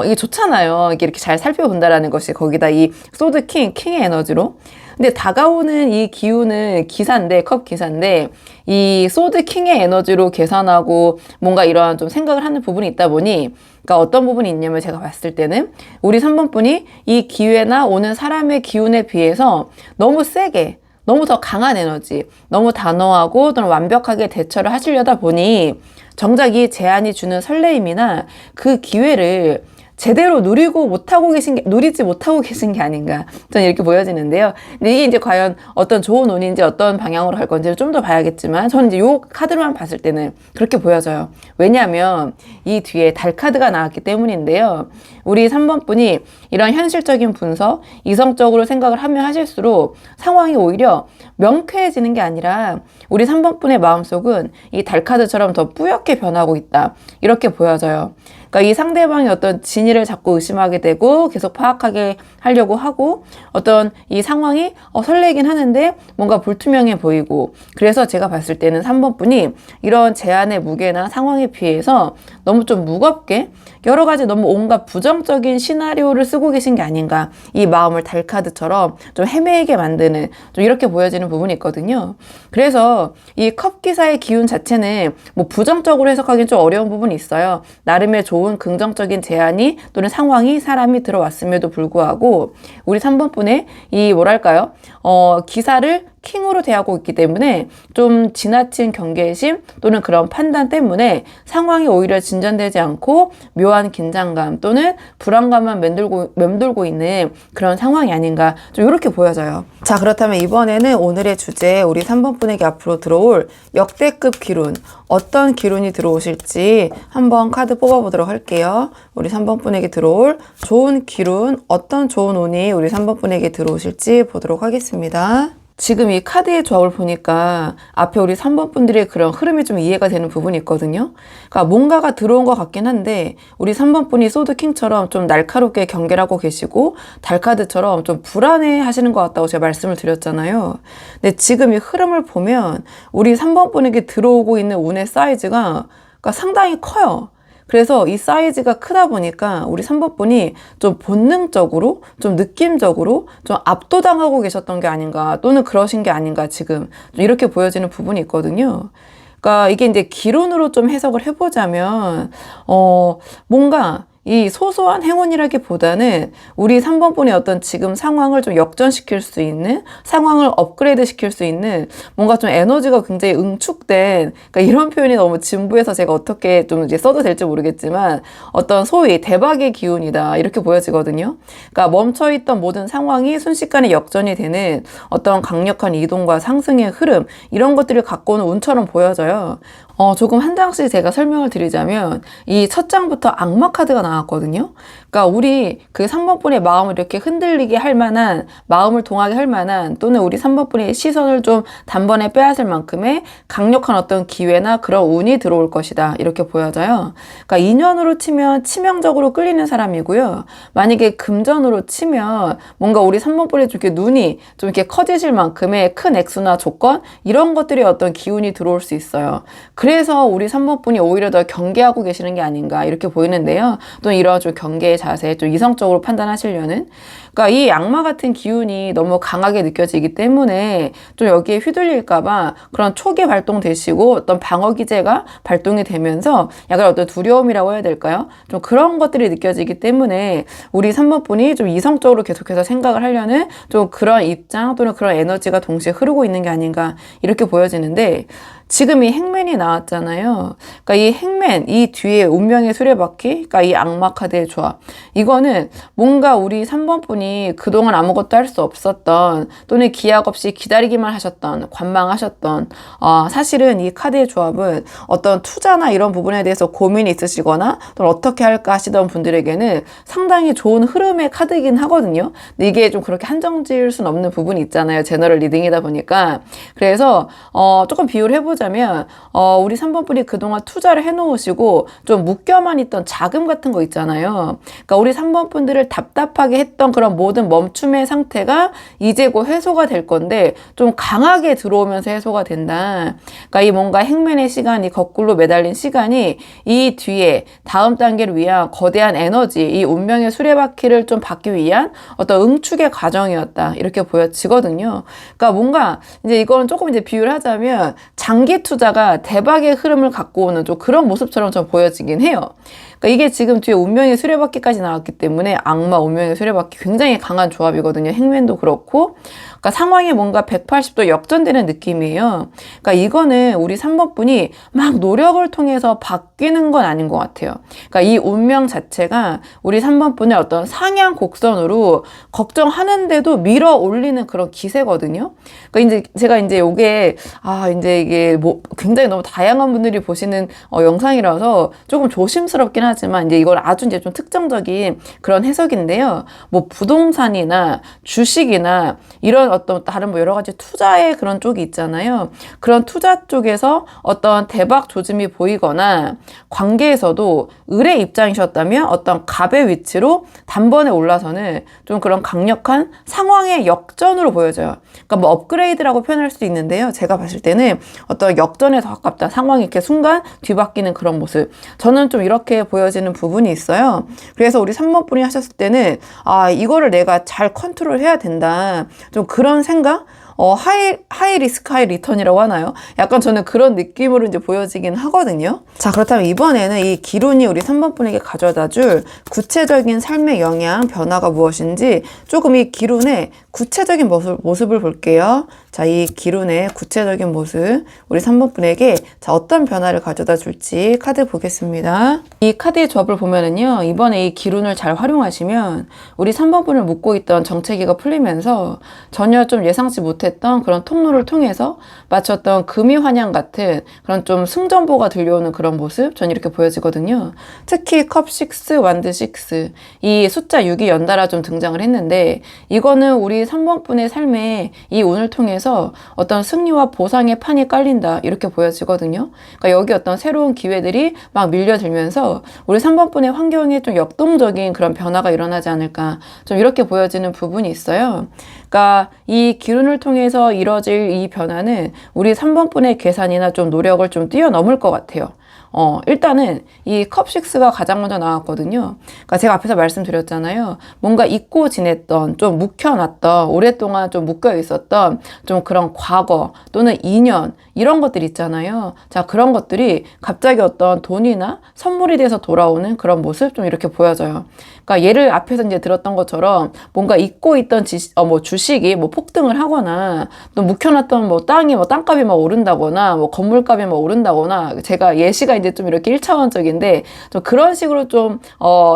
이게 좋잖아요. 이게 이렇게 잘 살펴본다라는 것이 거기다 이 소드 킹의 에너지로. 근데 다가오는 이 기운은 기사인데 컵 기사인데 이 소드 킹의 에너지로 계산하고 뭔가 이러한 좀 생각을 하는 부분이 있다 보니 그러니까 어떤 부분이 있냐면 제가 봤을 때는 우리 3번 분이 이 기회나 오는 사람의 기운에 비해서 너무 세게 너무 더 강한 에너지, 너무 단호하고 또는 완벽하게 대처를 하시려다 보니 정작 이 제안이 주는 설레임이나 그 기회를 제대로 누리지 못하고 계신 게 아닌가. 저는 이렇게 보여지는데요. 근데 이게 이제 과연 어떤 좋은 운인지 어떤 방향으로 갈 건지를 좀 더 봐야겠지만, 저는 이제 요 카드만 봤을 때는 그렇게 보여져요. 왜냐하면 이 뒤에 달 카드가 나왔기 때문인데요. 우리 3번 분이 이런 현실적인 분석, 이성적으로 생각을 하면 하실수록 상황이 오히려 명쾌해지는 게 아니라 우리 3번 분의 마음속은 이 달 카드처럼 더 뿌옇게 변하고 있다. 이렇게 보여져요. 그러니까 이 상대방이 어떤 진위를 자꾸 의심하게 되고 계속 파악하게 하려고 하고 어떤 이 상황이 설레긴 하는데 뭔가 불투명해 보이고 그래서 제가 봤을 때는 3번 분이 이런 제안의 무게나 상황에 비해서 너무 좀 무겁게 여러 가지 너무 온갖 부정적인 시나리오를 쓰고 계신 게 아닌가. 이 마음을 달카드처럼 좀 헤매게 만드는 좀 이렇게 보여지는 부분이 있거든요. 그래서 이 컵 기사의 기운 자체는 뭐 부정적으로 해석하기는 좀 어려운 부분이 있어요. 나름의 좋은 긍정적인 제안이 또는 상황이 사람이 들어왔음에도 불구하고 우리 3번 분의 이 뭐랄까요? 기사를 킹으로 대하고 있기 때문에 좀 지나친 경계심 또는 그런 판단 때문에 상황이 오히려 진전되지 않고 묘한 긴장감 또는 불안감만 맴돌고 있는 그런 상황이 아닌가 좀 이렇게 보여져요. 자, 그렇다면 이번에는 오늘의 주제 우리 3번 분에게 앞으로 들어올 역대급 기운 어떤 기운이 들어오실지 한번 카드 뽑아보도록 할게요. 우리 3번 분에게 들어올 좋은 기운 어떤 좋은 운이 우리 3번 분에게 들어오실지 보도록 하겠습니다. 지금 이 카드의 조합을 보니까 앞에 우리 3번 분들의 그런 흐름이 좀 이해가 되는 부분이 있거든요. 그러니까 뭔가가 들어온 것 같긴 한데 우리 3번 분이 소드킹처럼 좀 날카롭게 경계를 하고 계시고 달카드처럼 좀 불안해 하시는 것 같다고 제가 말씀을 드렸잖아요. 근데 지금 이 흐름을 보면 우리 3번 분에게 들어오고 있는 운의 사이즈가 그러니까 상당히 커요. 그래서 이 사이즈가 크다 보니까 우리 3번 분이 좀 본능적으로, 좀 느낌적으로 좀 압도당하고 계셨던 게 아닌가 또는 그러신 게 아닌가 지금 좀 이렇게 보여지는 부분이 있거든요. 그러니까 이게 이제 기론으로 좀 해석을 해보자면 뭔가 이 소소한 행운이라기보다는 우리 3번 분의 어떤 지금 상황을 좀 역전시킬 수 있는 상황을 업그레이드 시킬 수 있는 뭔가 좀 에너지가 굉장히 응축된 그러니까 이런 표현이 너무 진부해서 제가 어떻게 좀 이제 써도 될지 모르겠지만 어떤 소위 대박의 기운이다 이렇게 보여지거든요. 그러니까 멈춰있던 모든 상황이 순식간에 역전이 되는 어떤 강력한 이동과 상승의 흐름 이런 것들을 갖고 오는 운처럼 보여져요. 조금 한 장씩 제가 설명을 드리자면 이 첫 장부터 악마 카드가 나왔거든요. 그러니까 우리 그 3번 분의 마음을 이렇게 흔들리게 할 만한 마음을 동하게 할 만한 또는 우리 3번 분의 시선을 좀 단번에 빼앗을 만큼의 강력한 어떤 기회나 그런 운이 들어올 것이다. 이렇게 보여져요. 그러니까 인연으로 치면 치명적으로 끌리는 사람이고요. 만약에 금전으로 치면 뭔가 우리 3번 분의 좀 이렇게 눈이 좀 이렇게 커지실 만큼의 큰 액수나 조건 이런 것들이 어떤 기운이 들어올 수 있어요. 그래서 우리 3번 분이 오히려 더 경계하고 계시는 게 아닌가 이렇게 보이는데요. 또 이런 좀 경계의 자세, 좀 이성적으로 판단하시려는 그러니까 이 악마 같은 기운이 너무 강하게 느껴지기 때문에 좀 여기에 휘둘릴까봐 그런 촉이 발동되시고 어떤 방어 기제가 발동이 되면서 약간 어떤 두려움이라고 해야 될까요? 좀 그런 것들이 느껴지기 때문에 우리 3번 분이 좀 이성적으로 계속해서 생각을 하려는 좀 그런 입장 또는 그런 에너지가 동시에 흐르고 있는 게 아닌가 이렇게 보여지는데 지금 이 행맨이 나왔잖아요. 그러니까 이 행맨, 이 뒤에 운명의 수레바퀴, 그러니까 이 악마 카드의 조합. 이거는 뭔가 우리 3번 분이 그동안 아무것도 할 수 없었던, 또는 기약 없이 기다리기만 하셨던, 관망하셨던, 사실은 이 카드의 조합은 어떤 투자나 이런 부분에 대해서 고민이 있으시거나, 또는 어떻게 할까 하시던 분들에게는 상당히 좋은 흐름의 카드이긴 하거든요. 근데 이게 좀 그렇게 한정 지을 수는 없는 부분이 있잖아요. 제너럴 리딩이다 보니까. 그래서 조금 비유를 해보자면 우리 3번 분이 그동안 투자를 해놓으시고 좀 묶여만 있던 자금 같은 거 있잖아요. 그러니까 우리 3번 분들을 답답하게 했던 그런 모든 멈춤의 상태가 이제 곧 해소가 될 건데 좀 강하게 들어오면서 해소가 된다. 그러니까 이 뭔가 행맨의 시간이 거꾸로 매달린 시간이 이 뒤에 다음 단계를 위한 거대한 에너지, 이 운명의 수레바퀴를 좀 받기 위한 어떤 응축의 과정이었다. 이렇게 보여지거든요. 그러니까 뭔가 이제 이거는 조금 이제 비유를 하자면 장기 투자가 대박의 흐름을 갖고 오는 좀 그런 모습처럼 좀 보여지긴 해요. 그러니까 이게 지금 뒤에 운명의 수레바퀴까지 나왔기 때문에 악마 운명의 수레바퀴 굉장히 강한 조합이거든요. 행맨도 그렇고. 그러니까 상황이 뭔가 180도 역전되는 느낌이에요. 그러니까 이거는 우리 3번 분이 막 노력을 통해서 바뀌는 건 아닌 것 같아요. 그러니까 이 운명 자체가 우리 3번 분의 어떤 상향 곡선으로 걱정하는데도 밀어 올리는 그런 기세거든요. 그러니까 이제 제가 이제 요게 이제 이게 뭐 굉장히 너무 다양한 분들이 보시는 영상이라서 조금 조심스럽긴 하지만 이제 이걸 아주 이제 좀 특정적인 그런 해석인데요. 뭐 부동산이나 주식이나 이런 어떤 다른 뭐 여러 가지 투자의 그런 쪽이 있잖아요. 그런 투자 쪽에서 어떤 대박 조짐이 보이거나 관계에서도 을의 입장이셨다면 어떤 갑의 위치로 단번에 올라서는 좀 그런 강력한 상황의 역전으로 보여져요. 그러니까 뭐 업그레이드라고 표현할 수도 있는데요. 제가 봤을 때는 어떤 역전에 더 가깝다. 상황이 이렇게 순간 뒤바뀌는 그런 모습. 저는 좀 이렇게 보여지는 부분이 있어요. 그래서 우리 3번 분이 하셨을 때는 이거를 내가 잘 컨트롤 해야 된다. 좀 그런 생각? 하이 리스크 하이 리턴이라고 하나요? 약간 저는 그런 느낌으로 이제 보여지긴 하거든요. 자, 그렇다면 이번에는 이 기룬이 우리 3번 분에게 가져다 줄 구체적인 삶의 영향, 변화가 무엇인지 조금 이 기룬의 구체적인 모습을 볼게요. 자, 이 기룬의 구체적인 모습, 우리 3번 분에게 자, 어떤 변화를 가져다 줄지 카드 보겠습니다. 이 카드의 조합을 보면은요, 이번에 이 기룬을 잘 활용하시면 우리 3번 분을 묶고 있던 정체기가 풀리면서 전혀 좀 예상치 못했던 그런 통로를 통해서 마쳤던 금이 환영 같은 그런 좀 승전보가 들려오는 그런 모습, 전 이렇게 보여지거든요. 특히 컵 6, 완드 6, 이 숫자 6이 연달아 좀 등장을 했는데 이거는 우리 3번 분의 삶에 이 운을 통해서 어떤 승리와 보상의 판이 깔린다 이렇게 보여지거든요. 그러니까 여기 어떤 새로운 기회들이 막 밀려들면서 우리 3번 분의 환경에 좀 역동적인 그런 변화가 일어나지 않을까 좀 이렇게 보여지는 부분이 있어요. 그러니까 이 기운을 통해서 이뤄질 이 변화는 우리 3번 분의 계산이나 좀 노력을 좀 뛰어넘을 것 같아요. 일단은 이 컵6가 가장 먼저 나왔거든요. 그러니까 제가 앞에서 말씀드렸잖아요. 뭔가 잊고 지냈던, 좀 묵혀놨던, 오랫동안 좀 묶여 있었던 좀 그런 과거 또는 인연, 이런 것들 있잖아요. 자, 그런 것들이 갑자기 어떤 돈이나 선물이 돼서 돌아오는 그런 모습 좀 이렇게 보여져요. 그러니까 예를 앞에서 이제 들었던 것처럼 뭔가 잊고 있던 주식이 뭐 폭등을 하거나 또 묵혀놨던 뭐 땅이 뭐 땅값이 막 오른다거나 뭐 건물값이 막 오른다거나 제가 예시가 이제 좀 이렇게 1차원적인데 좀 그런 식으로 좀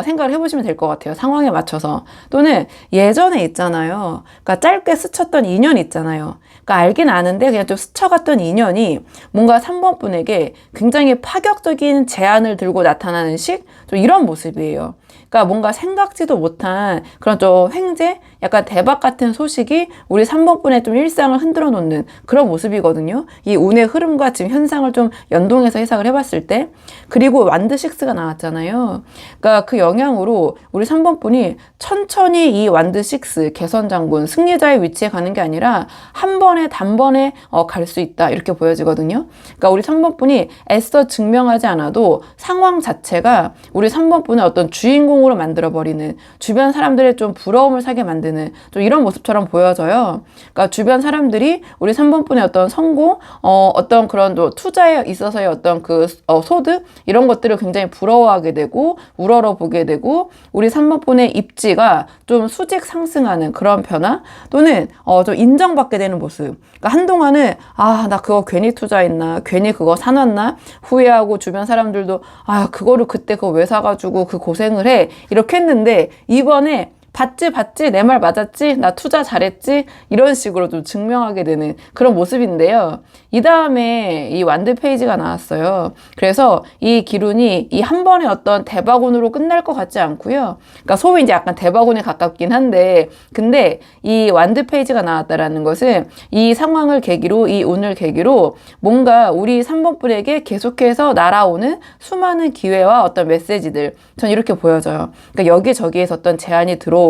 생각을 해보시면 될 것 같아요. 상황에 맞춰서. 또는 예전에 있잖아요. 그러니까 짧게 스쳤던 인연 있잖아요. 그러니까 알긴 아는데 그냥 좀 스쳐갔던 인연이 뭔가 3번 분에게 굉장히 파격적인 제안을 들고 나타나는 좀 이런 모습이에요. 그러니까 뭔가 생각지도 못한 그런 좀 횡재, 약간 대박 같은 소식이 우리 3번 분의 좀 일상을 흔들어 놓는 그런 모습이거든요. 이 운의 흐름과 지금 현상을 좀 연동해서 해석을 해봤을 때. 그리고 완드 6가 나왔잖아요. 그러니까 그 영향으로 우리 3번 분이 천천히 이 완드 6, 개선장군, 승리자의 위치에 가는 게 아니라 한 번에 단번에 갈 수 있다. 이렇게 보여지거든요. 그러니까 우리 3번 분이 애써 증명하지 않아도 상황 자체가 우리 3번 분의 어떤 주인 주인공으로 만들어버리는, 주변 사람들의 좀 부러움을 사게 만드는 좀 이런 모습처럼 보여져요. 그러니까 주변 사람들이 우리 3번분의 어떤 성공, 어떤 그런 또 투자에 있어서의 어떤 소득 이런 것들을 굉장히 부러워하게 되고 우러러보게 되고, 우리 3번분의 입지가 좀 수직 상승하는 그런 변화, 또는 좀 인정받게 되는 모습. 그러니까 한동안은 나 그거 괜히 투자했나, 괜히 그거 사놨나 후회하고, 주변 사람들도 그거를 그때 그거 왜 사가지고 그 고생을 해 이렇게 했는데, 이번에 봤지? 내 말 맞았지? 나 투자 잘했지? 이런 식으로 좀 증명하게 되는 그런 모습인데요. 이 다음에 이 완드 페이지가 나왔어요. 그래서 이 기운이 이 한 번의 어떤 대박운으로 끝날 것 같지 않고요. 그러니까 소위 이제 약간 대박운에 가깝긴 한데, 근데 이 완드 페이지가 나왔다라는 것은 이 상황을 계기로, 이 운을 계기로 뭔가 우리 3번분에게 계속해서 날아오는 수많은 기회와 어떤 메시지들, 전 이렇게 보여져요. 그러니까 여기저기에서 어떤 제안이 들어오고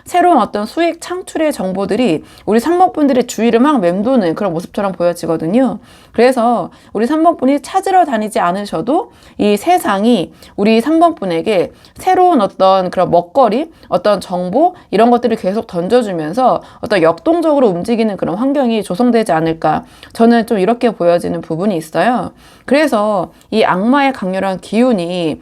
새로운 어떤 수익 창출의 정보들이 우리 3번분들의 주위를 막 맴도는 그런 모습처럼 보여지거든요. 그래서 우리 3번분이 찾으러 다니지 않으셔도 이 세상이 우리 3번분에게 새로운 어떤 그런 먹거리, 어떤 정보 이런 것들을 계속 던져주면서 어떤 역동적으로 움직이는 그런 환경이 조성되지 않을까, 저는 좀 이렇게 보여지는 부분이 있어요. 그래서 이 악마의 강렬한 기운이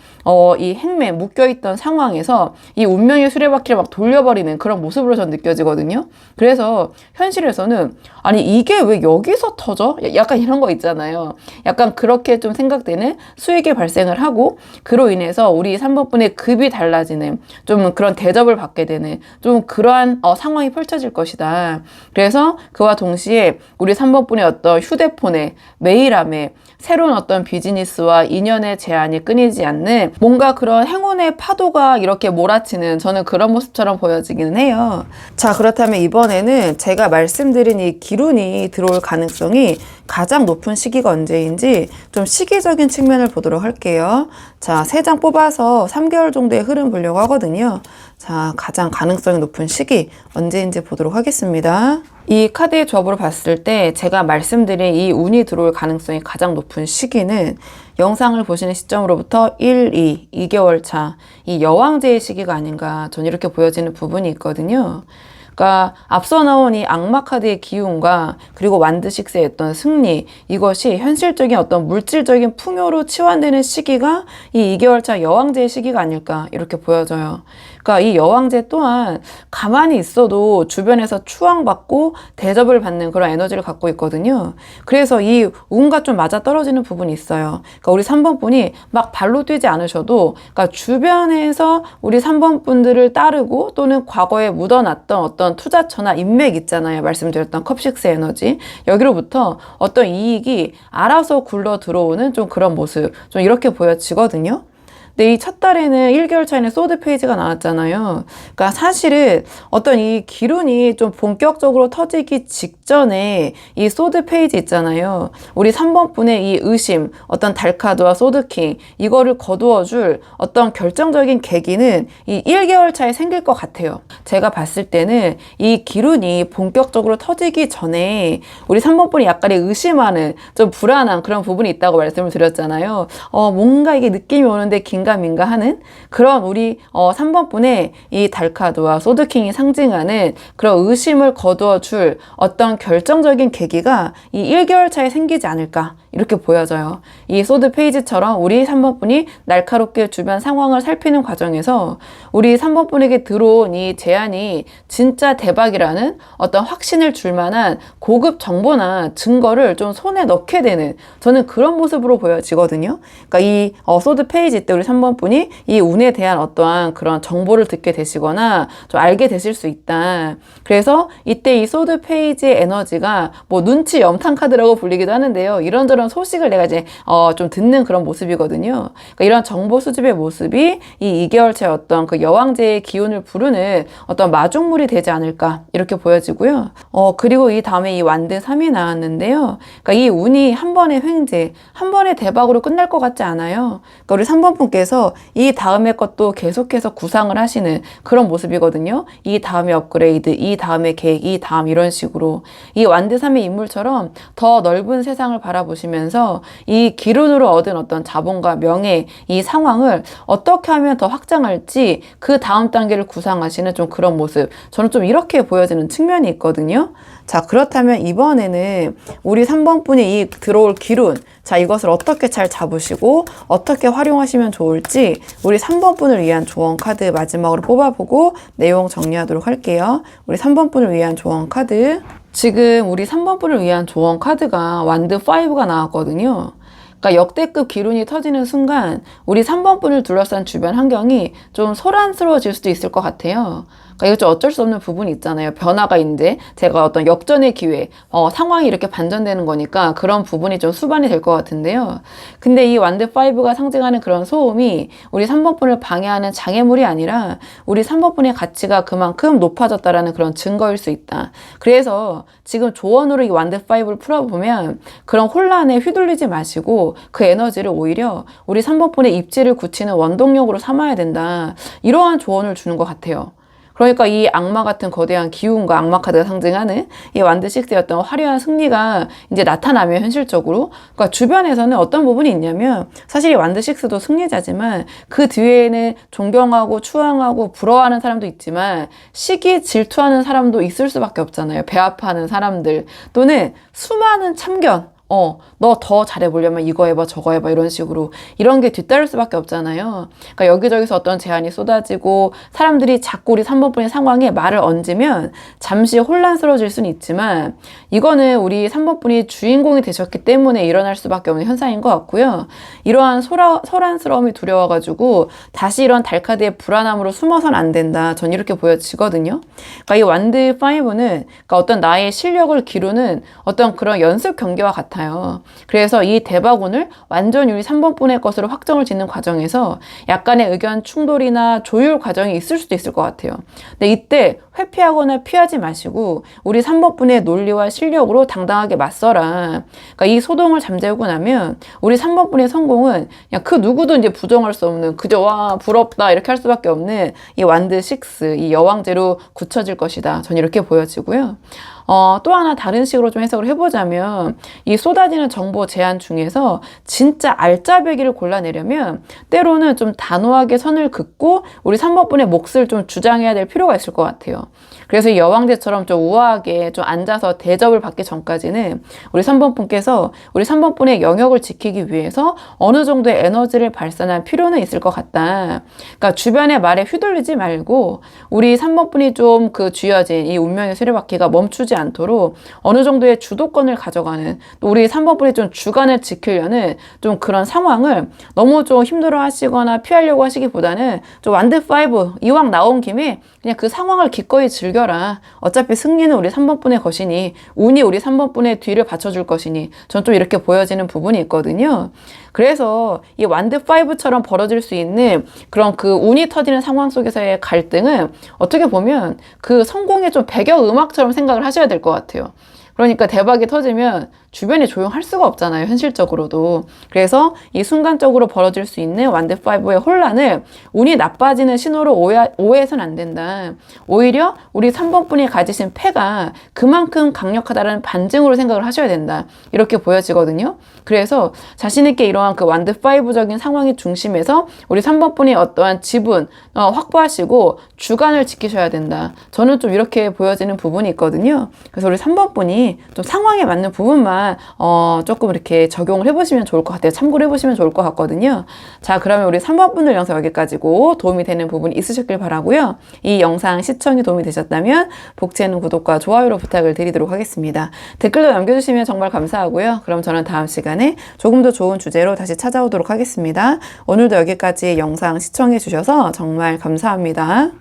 이 행매에 묶여있던 상황에서 이 운명의 수레바퀴를 막 돌려버리는 그런 모습으로 전 느껴지거든요. 그래서 현실에서는 아니 이게 왜 여기서 터져? 약간 이런 거 있잖아요. 약간 그렇게 좀 생각되는 수익이 발생을 하고, 그로 인해서 우리 3번분의 급이 달라지는 좀 그런 대접을 받게 되는 좀 그러한 상황이 펼쳐질 것이다. 그래서 그와 동시에 우리 3번분의 어떤 휴대폰에 메일함에 새로운 어떤 비즈니스와 인연의 제한이 끊이지 않는 뭔가 그런 행운의 파도가 이렇게 몰아치는, 저는 그런 모습처럼 보여지기는 해요. 자, 그렇다면 이번에는 제가 말씀드린 이 기운이 들어올 가능성이 가장 높은 시기가 언제인지 좀 시기적인 측면을 보도록 할게요. 자, 3장 뽑아서 3개월 정도의 흐름 보려고 하거든요. 자, 가장 가능성이 높은 시기 언제인지 보도록 하겠습니다. 이 카드의 조합으로 봤을 때 제가 말씀드린 이 운이 들어올 가능성이 가장 높은 시기는 영상을 보시는 시점으로부터 2개월 차, 이 여왕제의 시기가 아닌가, 전 이렇게 보여지는 부분이 있거든요. 그러니까 앞서 나온 이 악마 카드의 기운과 그리고 완드식스의 어떤 승리, 이것이 현실적인 어떤 물질적인 풍요로 치환되는 시기가 이 2개월차 여왕제의 시기가 아닐까 이렇게 보여져요. 그러니까 이 여왕제 또한 가만히 있어도 주변에서 추앙받고 대접을 받는 그런 에너지를 갖고 있거든요. 그래서 이 운과 좀 맞아떨어지는 부분이 있어요. 그러니까 우리 3번 분이 막 발로 뛰지 않으셔도, 그러니까 주변에서 우리 3번 분들을 따르고 또는 과거에 묻어놨던 어떤 투자처나 인맥 있잖아요. 말씀드렸던 컵6 에너지, 여기로부터 어떤 이익이 알아서 굴러 들어오는 좀 그런 모습, 좀 이렇게 보여지거든요. 근데 이 첫 달에는 1개월 차에는 소드 페이지가 나왔잖아요. 그러니까 사실은 어떤 이 기운이 좀 본격적으로 터지기 직전에 이 소드 페이지 있잖아요. 우리 3번 분의 이 의심, 어떤 달카드와 소드킹, 이거를 거두어줄 어떤 결정적인 계기는 이 1개월 차에 생길 것 같아요. 제가 봤을 때는 이 기운이 본격적으로 터지기 전에 우리 3번 분이 약간의 의심하는, 좀 불안한 그런 부분이 있다고 말씀을 드렸잖아요. 뭔가 이게 느낌이 오는데 긴가민가 하는 그런 우리 3번 분의 이 달카드와 소드킹이 상징하는 그런 의심을 거두어 줄 어떤 결정적인 계기가 이 1개월 차에 생기지 않을까 이렇게 보여져요. 이 소드 페이지처럼 우리 3번 분이 날카롭게 주변 상황을 살피는 과정에서 우리 3번 분에게 들어온 이 제안이 진짜 대박이라는 어떤 확신을 줄 만한 고급 정보나 증거를 좀 손에 넣게 되는, 저는 그런 모습으로 보여지거든요. 그러니까 이 소드 페이지 때 우리 3번 분이 이 운에 대한 어떠한 그런 정보를 듣게 되시거나 좀 알게 되실 수 있다. 그래서 이때 이 소드 페이지의 에너지가 뭐 눈치 염탐 카드라고 불리기도 하는데요. 이런저런 소식을 내가 이제 좀 듣는 그런 모습이거든요. 그러니까 이런 정보 수집의 모습이 이 2개월째 어떤 그 여왕제의 기운을 부르는 어떤 마중물이 되지 않을까 이렇게 보여지고요. 그리고 이 다음에 이 완드 3이 나왔는데요. 그러니까 이 운이 한 번의 횡재, 한 번의 대박으로 끝날 것 같지 않아요. 그러니까 우리 3번 분께서 이 다음의 것도 계속해서 구상을 하시는 그런 모습이거든요. 이 다음에 업그레이드, 이 다음에 계획, 이 다음 이런 식으로 이 완드 3의 인물처럼 더 넓은 세상을 바라보시면 보시면서 이 기룬으로 얻은 어떤 자본과 명예, 이 상황을 어떻게 하면 더 확장할지 그 다음 단계를 구상하시는 좀 그런 모습. 저는 좀 이렇게 보여지는 측면이 있거든요. 자, 그렇다면 이번에는 우리 3번 분이 이 들어올 기룬, 자, 이것을 어떻게 잘 잡으시고 어떻게 활용하시면 좋을지 우리 3번 분을 위한 조언 카드 마지막으로 뽑아보고 내용 정리하도록 할게요. 우리 3번 분을 위한 조언 카드. 지금 우리 3번 분을 위한 조언 카드가 완드 5가 나왔거든요. 그러니까 역대급 기룬이 터지는 순간 우리 3번 분을 둘러싼 주변 환경이 좀 소란스러워질 수도 있을 것 같아요. 그러니까 이거 좀 어쩔 수 없는 부분이 있잖아요. 변화가 있는데 제가 어떤 역전의 기회, 상황이 이렇게 반전되는 거니까 그런 부분이 좀 수반이 될 것 같은데요. 근데 이 완드 5가 상징하는 그런 소음이 우리 3번 분을 방해하는 장애물이 아니라 우리 3번 분의 가치가 그만큼 높아졌다라는 그런 증거일 수 있다. 그래서 지금 조언으로 이 완드 5를 풀어보면 그런 혼란에 휘둘리지 마시고 그 에너지를 오히려 우리 3번 분의 입지를 굳히는 원동력으로 삼아야 된다. 이러한 조언을 주는 것 같아요. 그러니까 이 악마 같은 거대한 기운과 악마 카드가 상징하는 이 완드 6의 어떤 화려한 승리가 이제 나타나면 현실적으로, 그러니까 주변에서는 어떤 부분이 있냐면 사실 이 완드 6도 승리자지만 그 뒤에는 존경하고 추앙하고 부러워하는 사람도 있지만 시기 질투하는 사람도 있을 수밖에 없잖아요. 배아파하는 사람들 또는 수많은 참견. 너 더 잘해보려면 이거 해봐, 저거 해봐, 이런 식으로. 이런 게 뒤따를 수밖에 없잖아요. 그러니까 여기저기서 어떤 제안이 쏟아지고 사람들이 자꾸 우리 3번 분의 상황에 말을 얹으면 잠시 혼란스러워질 수는 있지만 이거는 우리 3번 분이 주인공이 되셨기 때문에 일어날 수밖에 없는 현상인 것 같고요. 이러한 소란스러움이 두려워가지고 다시 이런 달카드의 불안함으로 숨어선 안 된다. 전 이렇게 보여지거든요. 그러니까 이 완드 5는 그러니까 어떤 나의 실력을 기르는 어떤 그런 연습 경기와 같아요. 그래서 이 대박운을 완전히 우리 3번 분의 것으로 확정을 짓는 과정에서 약간의 의견 충돌이나 조율 과정이 있을 수도 있을 것 같아요. 근데 이때 회피하거나 피하지 마시고 우리 3번 분의 논리와 실력으로 당당하게 맞서라. 그러니까 이 소동을 잠재우고 나면 우리 3번 분의 성공은 그냥 그 누구도 이제 부정할 수 없는 그저 와 부럽다 이렇게 할 수밖에 없는 이 완드 6, 이 여왕제로 굳혀질 것이다. 전 이렇게 보여지고요. 또 하나 다른 식으로 좀 해석을 해보자면 이 쏟아지는 정보 제안 중에서 진짜 알짜배기를 골라내려면 때로는 좀 단호하게 선을 긋고 우리 3번 분의 몫을 좀 주장해야 될 필요가 있을 것 같아요. 그래서 이 여왕제처럼 좀 우아하게 좀 앉아서 대접을 받기 전까지는 우리 3번 분께서 우리 3번 분의 영역을 지키기 위해서 어느 정도의 에너지를 발산할 필요는 있을 것 같다. 그러니까 주변의 말에 휘둘리지 말고 우리 3번 분이 좀 그 쥐어진 이 운명의 수레바퀴가 멈추지 않도록 어느 정도의 주도권을 가져가는 또 우리 3번 분이 좀 주관을 지키려는 좀 그런 상황을 너무 좀 힘들어 하시거나 피하려고 하시기보다는 좀 완드 5 이왕 나온 김에 그냥 그 상황을 기꺼이 즐겨라. 어차피 승리는 우리 3번 분의 것이니 운이 우리 3번 분의 뒤를 받쳐줄 것이니 전 좀 이렇게 보여지는 부분이 있거든요. 그래서 이 완드 5처럼 벌어질 수 있는 그런 그 운이 터지는 상황 속에서의 갈등은 어떻게 보면 그 성공의 좀 배경음악처럼 생각을 하셔야 될 것 같아요. 그러니까 대박이 터지면 주변이 조용할 수가 없잖아요. 현실적으로도. 그래서 이 순간적으로 벌어질 수 있는 완드 5의 혼란을 운이 나빠지는 신호로 오해해서는 안 된다. 오히려 우리 3번 분이 가지신 패가 그만큼 강력하다는 반증으로 생각을 하셔야 된다. 이렇게 보여지거든요. 그래서 자신 있게 이러한 그 완드 5적인 상황의 중심에서 우리 3번 분이 어떠한 지분 확보하시고 주관을 지키셔야 된다. 저는 좀 이렇게 보여지는 부분이 있거든요. 그래서 우리 3번 분이 좀 상황에 맞는 부분만 조금 이렇게 적용을 해보시면 좋을 것 같아요. 참고를 해보시면 좋을 것 같거든요. 자, 그러면 우리 3번 분들 영상 여기까지고 도움이 되는 부분이 있으셨길 바라고요. 이 영상 시청이 도움이 되셨다면 복지에는 구독과 좋아요로 부탁을 드리도록 하겠습니다. 댓글도 남겨주시면 정말 감사하고요. 그럼 저는 다음 시간에 조금 더 좋은 주제로 다시 찾아오도록 하겠습니다. 오늘도 여기까지 영상 시청해 주셔서 정말 감사합니다.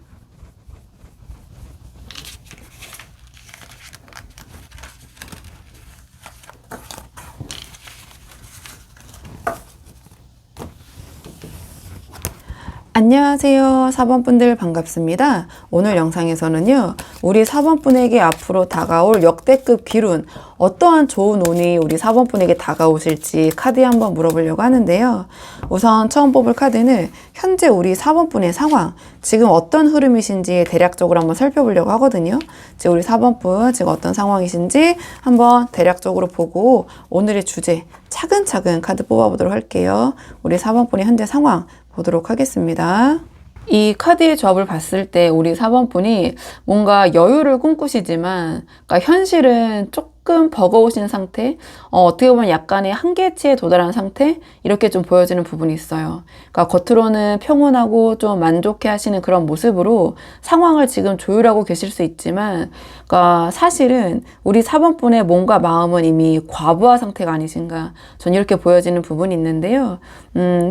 안녕하세요. 4번 분들 반갑습니다. 오늘 영상에서는요, 우리 4번 분에게 앞으로 다가올 역대급 기운, 어떠한 좋은 운이 우리 4번 분에게 다가오실지 카드에 한번 물어보려고 하는데요. 우선 처음 뽑을 카드는 현재 우리 4번 분의 상황, 지금 어떤 흐름이신지 대략적으로 한번 살펴보려고 하거든요. 지금 우리 4번 분 지금 어떤 상황이신지 한번 대략적으로 보고 오늘의 주제 차근차근 카드 뽑아보도록 할게요. 우리 4번 분의 현재 상황 보도록 하겠습니다. 이 카드의 조합을 봤을 때 우리 4번 분이 뭔가 여유를 꿈꾸시지만 그러니까 현실은 조금 버거우신 상태, 어떻게 보면 약간의 한계치에 도달한 상태, 이렇게 좀 보여지는 부분이 있어요. 그러니까 겉으로는 평온하고 좀 만족해 하시는 그런 모습으로 상황을 지금 조율하고 계실 수 있지만, 그러니까 사실은 우리 4번 분의 몸과 마음은 이미 과부하 상태가 아니신가, 전 이렇게 보여지는 부분이 있는데요.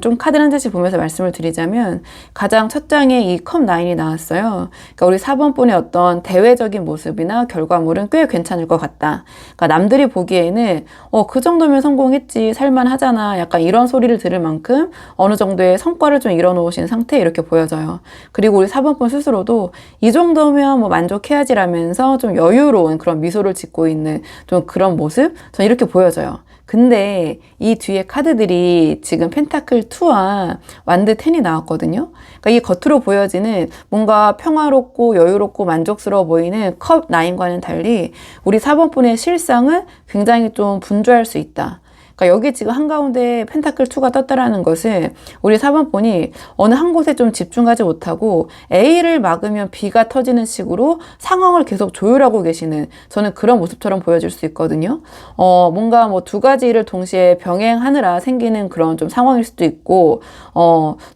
좀 카드 한 장씩 보면서 말씀을 드리자면, 가장 첫 장에 이 컵 9이 나왔어요. 그러니까 우리 4번 분의 어떤 대외적인 모습이나 결과물은 꽤 괜찮을 것 같다. 그러니까 남들이 보기에는 그 정도면 성공했지, 살만하잖아, 약간 이런 소리를 들을 만큼 어느 정도의 성과를 좀 이뤄놓으신 상태, 이렇게 보여져요. 그리고 우리 4번 분 스스로도 이 정도면 뭐 만족해야지라면서 좀 여유로운 그런 미소를 짓고 있는 좀 그런 모습, 전 이렇게 보여져요. 근데 이 뒤에 카드들이 지금 펜타클 2와 완드 10이 나왔거든요. 그러니까 이 겉으로 보여지는 뭔가 평화롭고 여유롭고 만족스러워 보이는 컵 9과는 달리 우리 4번 분의 실상은 굉장히 좀 분주할 수 있다. 그러니까 여기 지금 한가운데 펜타클 2가 떴다라는 것은 우리 4번 분이 어느 한 곳에 좀 집중하지 못하고 A를 막으면 B가 터지는 식으로 상황을 계속 조율하고 계시는, 저는 그런 모습처럼 보여질 수 있거든요. 뭔가 뭐 두 가지 일을 동시에 병행하느라 생기는 그런 좀 상황일 수도 있고,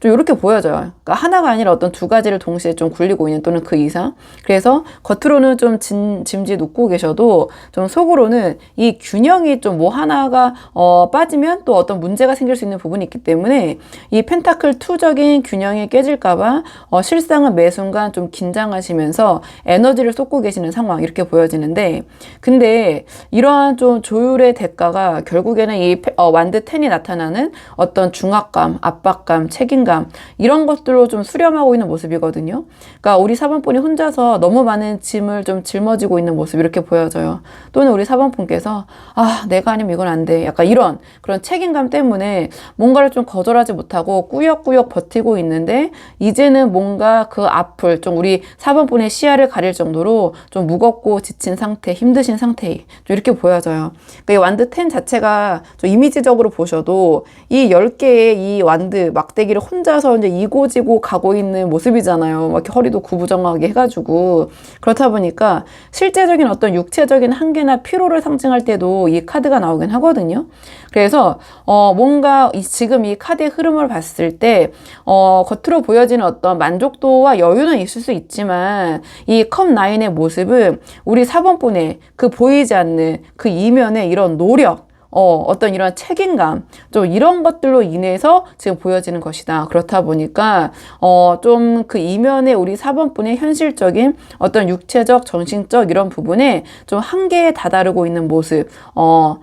좀 이렇게 보여져요. 그러니까 하나가 아니라 어떤 두 가지를 동시에 좀 굴리고 있는, 또는 그 이상. 그래서 겉으로는 좀 짐짓 웃고 계셔도 좀 속으로는 이 균형이 좀 뭐 하나가 빠지면 또 어떤 문제가 생길 수 있는 부분이 있기 때문에 이 펜타클 2적인 균형이 깨질까봐 실상은 매 순간 좀 긴장하시면서 에너지를 쏟고 계시는 상황, 이렇게 보여지는데, 근데 이러한 좀 조율의 대가가 결국에는 이 완드 10이 나타나는 어떤 중압감, 압박감, 책임감, 이런 것들로 좀 수렴하고 있는 모습이거든요. 그러니까 우리 4번 분이 혼자서 너무 많은 짐을 좀 짊어지고 있는 모습, 이렇게 보여져요. 또는 우리 4번 분께서 내가 아니면 이건 안 돼, 약간 이런 그런 책임감 때문에 뭔가를 좀 거절하지 못하고 꾸역꾸역 버티고 있는데, 이제는 뭔가 그 앞을 좀 우리 4번 분의 시야를 가릴 정도로 좀 무겁고 지친 상태, 힘드신 상태, 좀 이렇게 보여져요. 그러니까 이 완드 10 자체가 좀 이미지적으로 보셔도 이 10개의 이 완드 막대기를 혼자서 이제 이고지고 가고 있는 모습이잖아요. 막 이렇게 허리도 구부정하게 해가지고. 그렇다 보니까 실제적인 어떤 육체적인 한계나 피로를 상징할 때도 이 카드가 나오긴 하거든요. 그래서 뭔가 지금 이 카드의 흐름을 봤을 때 겉으로 보여지는 어떤 만족도와 여유는 있을 수 있지만, 이 컵 9의 모습은 우리 4번 분의 그 보이지 않는 그 이면의 이런 노력, 어떤 이런 책임감, 좀 이런 것들로 인해서 지금 보여지는 것이다. 그렇다 보니까 좀 그 이면에 우리 4번 분의 현실적인 어떤 육체적, 정신적 이런 부분에 좀 한계에 다다르고 있는 모습,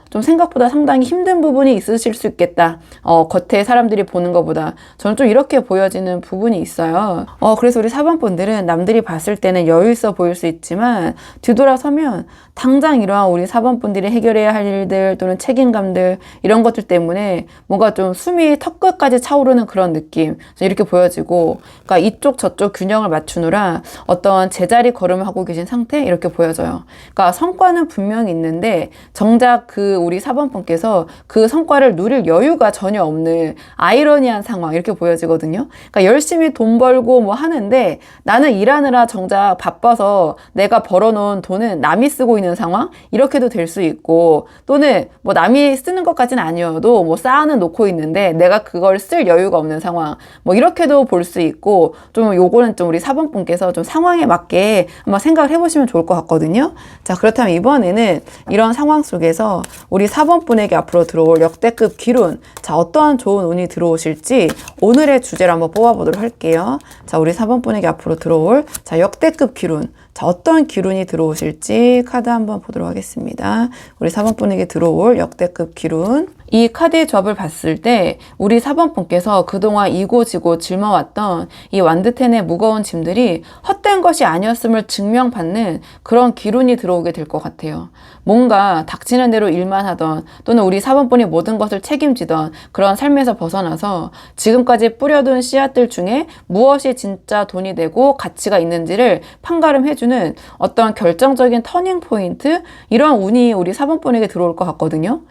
좀 생각보다 상당히 힘든 부분이 있으실 수 있겠다. 겉에 사람들이 보는 것보다 저는 좀 이렇게 보여지는 부분이 있어요. 그래서 우리 4번 분들은 남들이 봤을 때는 여유 있어 보일 수 있지만, 뒤돌아서면 당장 이러한 우리 4번 분들이 해결해야 할 일들, 또는 책임감들, 이런 것들 때문에 뭔가 좀 숨이 턱끝까지 차오르는 그런 느낌, 이렇게 보여지고, 그러니까 이쪽 저쪽 균형을 맞추느라 어떤 제자리 걸음을 하고 계신 상태, 이렇게 보여져요. 그러니까 성과는 분명히 있는데 정작 그 우리 4번 분께서 그 성과를 누릴 여유가 전혀 없는 아이러니한 상황, 이렇게 보여지거든요. 그러니까 열심히 돈 벌고 뭐 하는데 나는 일하느라 정작 바빠서 내가 벌어놓은 돈은 남이 쓰고 있는 상황, 이렇게도 될 수 있고, 또는 뭐 남이 쓰는 것까지는 아니어도 뭐 쌓아는 놓고 있는데 내가 그걸 쓸 여유가 없는 상황, 뭐 이렇게도 볼 수 있고, 좀 요거는 좀 우리 4번 분께서 좀 상황에 맞게 한번 생각을 해보시면 좋을 것 같거든요. 자, 그렇다면 이번에는 이런 상황 속에서 우리 4번 분에게 앞으로 들어올 역대급 기운, 자, 어떠한 좋은 운이 들어오실지 오늘의 주제를 한번 뽑아보도록 할게요. 자, 우리 4번 분에게 앞으로 들어올 역대급 기운, 자, 어떤 기운이 들어오실지 카드 한번 보도록 하겠습니다. 우리 4번 분에게 들어올 역대급 기운. 이 카드의 조합을 봤을 때 우리 4번 분께서 그동안 이고지고 짊어왔던 이 완드텐의 무거운 짐들이 헛된 것이 아니었음을 증명받는 그런 기운이 들어오게 될 것 같아요. 뭔가 닥치는 대로 일만 하던 또는 우리 4번 분이 모든 것을 책임지던 그런 삶에서 벗어나서 지금까지 뿌려둔 씨앗들 중에 무엇이 진짜 돈이 되고 가치가 있는지를 판가름해주는 어떤 결정적인 터닝 포인트, 이런 운이 우리 4번 분에게 들어올 것 같거든요.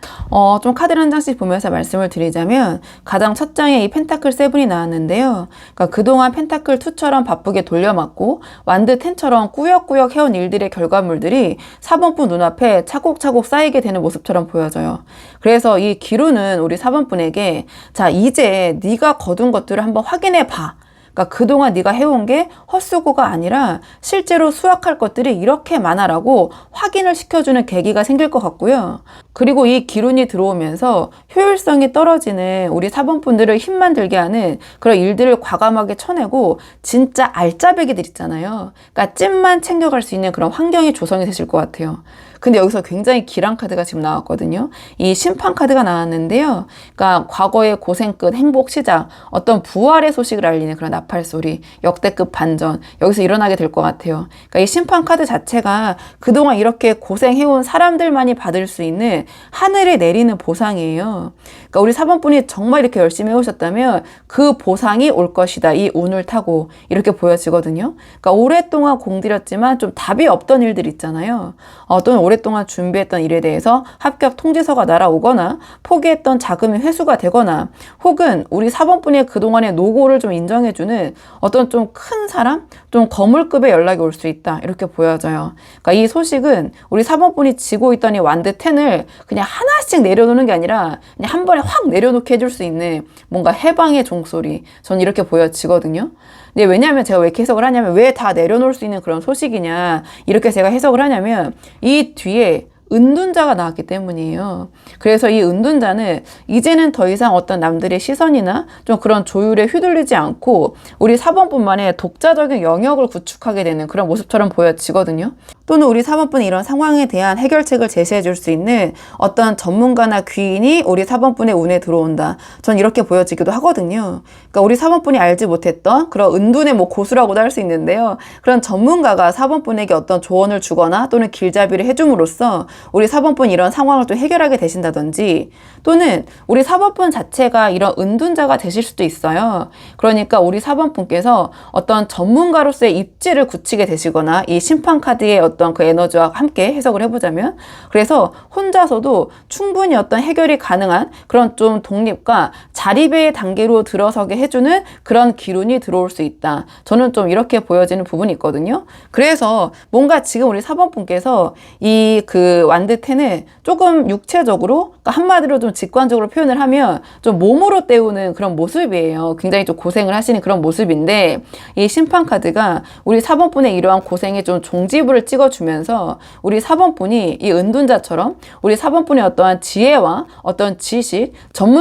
좀 카드를 한 장씩 보면서 말씀을 드리자면 가장 첫 장에 이 펜타클 7이 나왔는데요. 그러니까 그동안 펜타클 2처럼 바쁘게 돌려맞고 완드 10처럼 꾸역꾸역 해온 일들의 결과물들이 4번 분 눈앞에 차곡차곡 쌓이게 되는 모습처럼 보여져요. 그래서 이 기루는 우리 4번 분에게 자, 이제 네가 거둔 것들을 한번 확인해 봐. 그러니까 그동안 네가 해온 게 헛수고가 아니라 실제로 수확할 것들이 이렇게 많아라고 확인을 시켜주는 계기가 생길 것 같고요. 그리고 이 기운이 들어오면서 효율성이 떨어지는 우리 4번 분들을 힘만 들게 하는 그런 일들을 과감하게 쳐내고 진짜 알짜배기들 있잖아요. 그러니까 찜만 챙겨갈 수 있는 그런 환경이 조성이 되실 것 같아요. 근데 여기서 굉장히 길한 카드가 지금 나왔거든요. 이 심판 카드가 나왔는데요. 그러니까 과거의 고생 끝 행복 시작, 어떤 부활의 소식을 알리는 그런 나팔 소리, 역대급 반전, 여기서 일어나게 될 것 같아요. 그러니까 이 심판 카드 자체가 그동안 이렇게 고생해온 사람들만이 받을 수 있는 하늘에 내리는 보상이에요. 그러니까 우리 4번 분이 정말 이렇게 열심히 해오셨다면 그 보상이 올 것이다. 이 운을 타고 이렇게 보여지거든요. 그러니까 오랫동안 공들였지만 좀 답이 없던 일들 있잖아요. 또는 오랫동안 준비했던 일에 대해서 합격 통지서가 날아오거나 포기했던 자금이 회수가 되거나 혹은 우리 4번 분의 그동안의 노고를 좀 인정해주는 어떤 좀 큰 사람, 좀 거물급의 연락이 올 수 있다. 이렇게 보여져요. 그러니까 이 소식은 우리 4번 분이 지고 있던 이 완드 10을 그냥 하나씩 내려놓는 게 아니라 그냥 한 번에 확 내려놓게 해줄 수 있는 뭔가 해방의 종소리. 전 이렇게 보여지거든요. 근데 왜냐하면 제가 왜 이렇게 해석을 하냐면 왜 다 내려놓을 수 있는 그런 소식이냐 이렇게 제가 해석을 하냐면 이 뒤에 은둔자가 나왔기 때문이에요. 그래서 이 은둔자는 이제는 더 이상 어떤 남들의 시선이나 좀 그런 조율에 휘둘리지 않고 우리 4번뿐만의 독자적인 영역을 구축하게 되는 그런 모습처럼 보여지거든요. 또는 우리 4번분이 이런 상황에 대한 해결책을 제시해 줄 수 있는 어떤 전문가나 귀인이 우리 4번분의 운에 들어온다. 전 이렇게 보여지기도 하거든요. 그러니까 우리 4번분이 알지 못했던 그런 은둔의 뭐 고수라고도 할 수 있는데요. 그런 전문가가 4번분에게 어떤 조언을 주거나 또는 길잡이를 해줌으로써 우리 4번분 이런 상황을 또 해결하게 되신다든지 또는 우리 4번분 자체가 이런 은둔자가 되실 수도 있어요. 그러니까 우리 4번분께서 어떤 전문가로서의 입지를 굳히게 되시거나 이 심판카드의 어떤 그 에너지와 함께 해석을 해보자면 그래서 혼자서도 충분히 어떤 해결이 가능한 그런 좀 독립과 자립의 단계로 들어서게 해주는 그런 기운이 들어올 수 있다. 저는 좀 이렇게 보여지는 부분이 있거든요. 그래서 뭔가 지금 우리 4번분께서 이 그 완드 10을 조금 육체적으로 그러니까 한마디로 좀 직관적으로 표현을 하면 좀 몸으로 때우는 그런 모습이에요. 굉장히 좀 고생을 하시는 그런 모습인데 이 심판 카드가 우리 4번분의 이러한 고생에 좀 종지부를 찍어주면서 우리 4번분이 이 은둔자처럼 우리 4번분의 어떠한 지혜와 어떤 지식,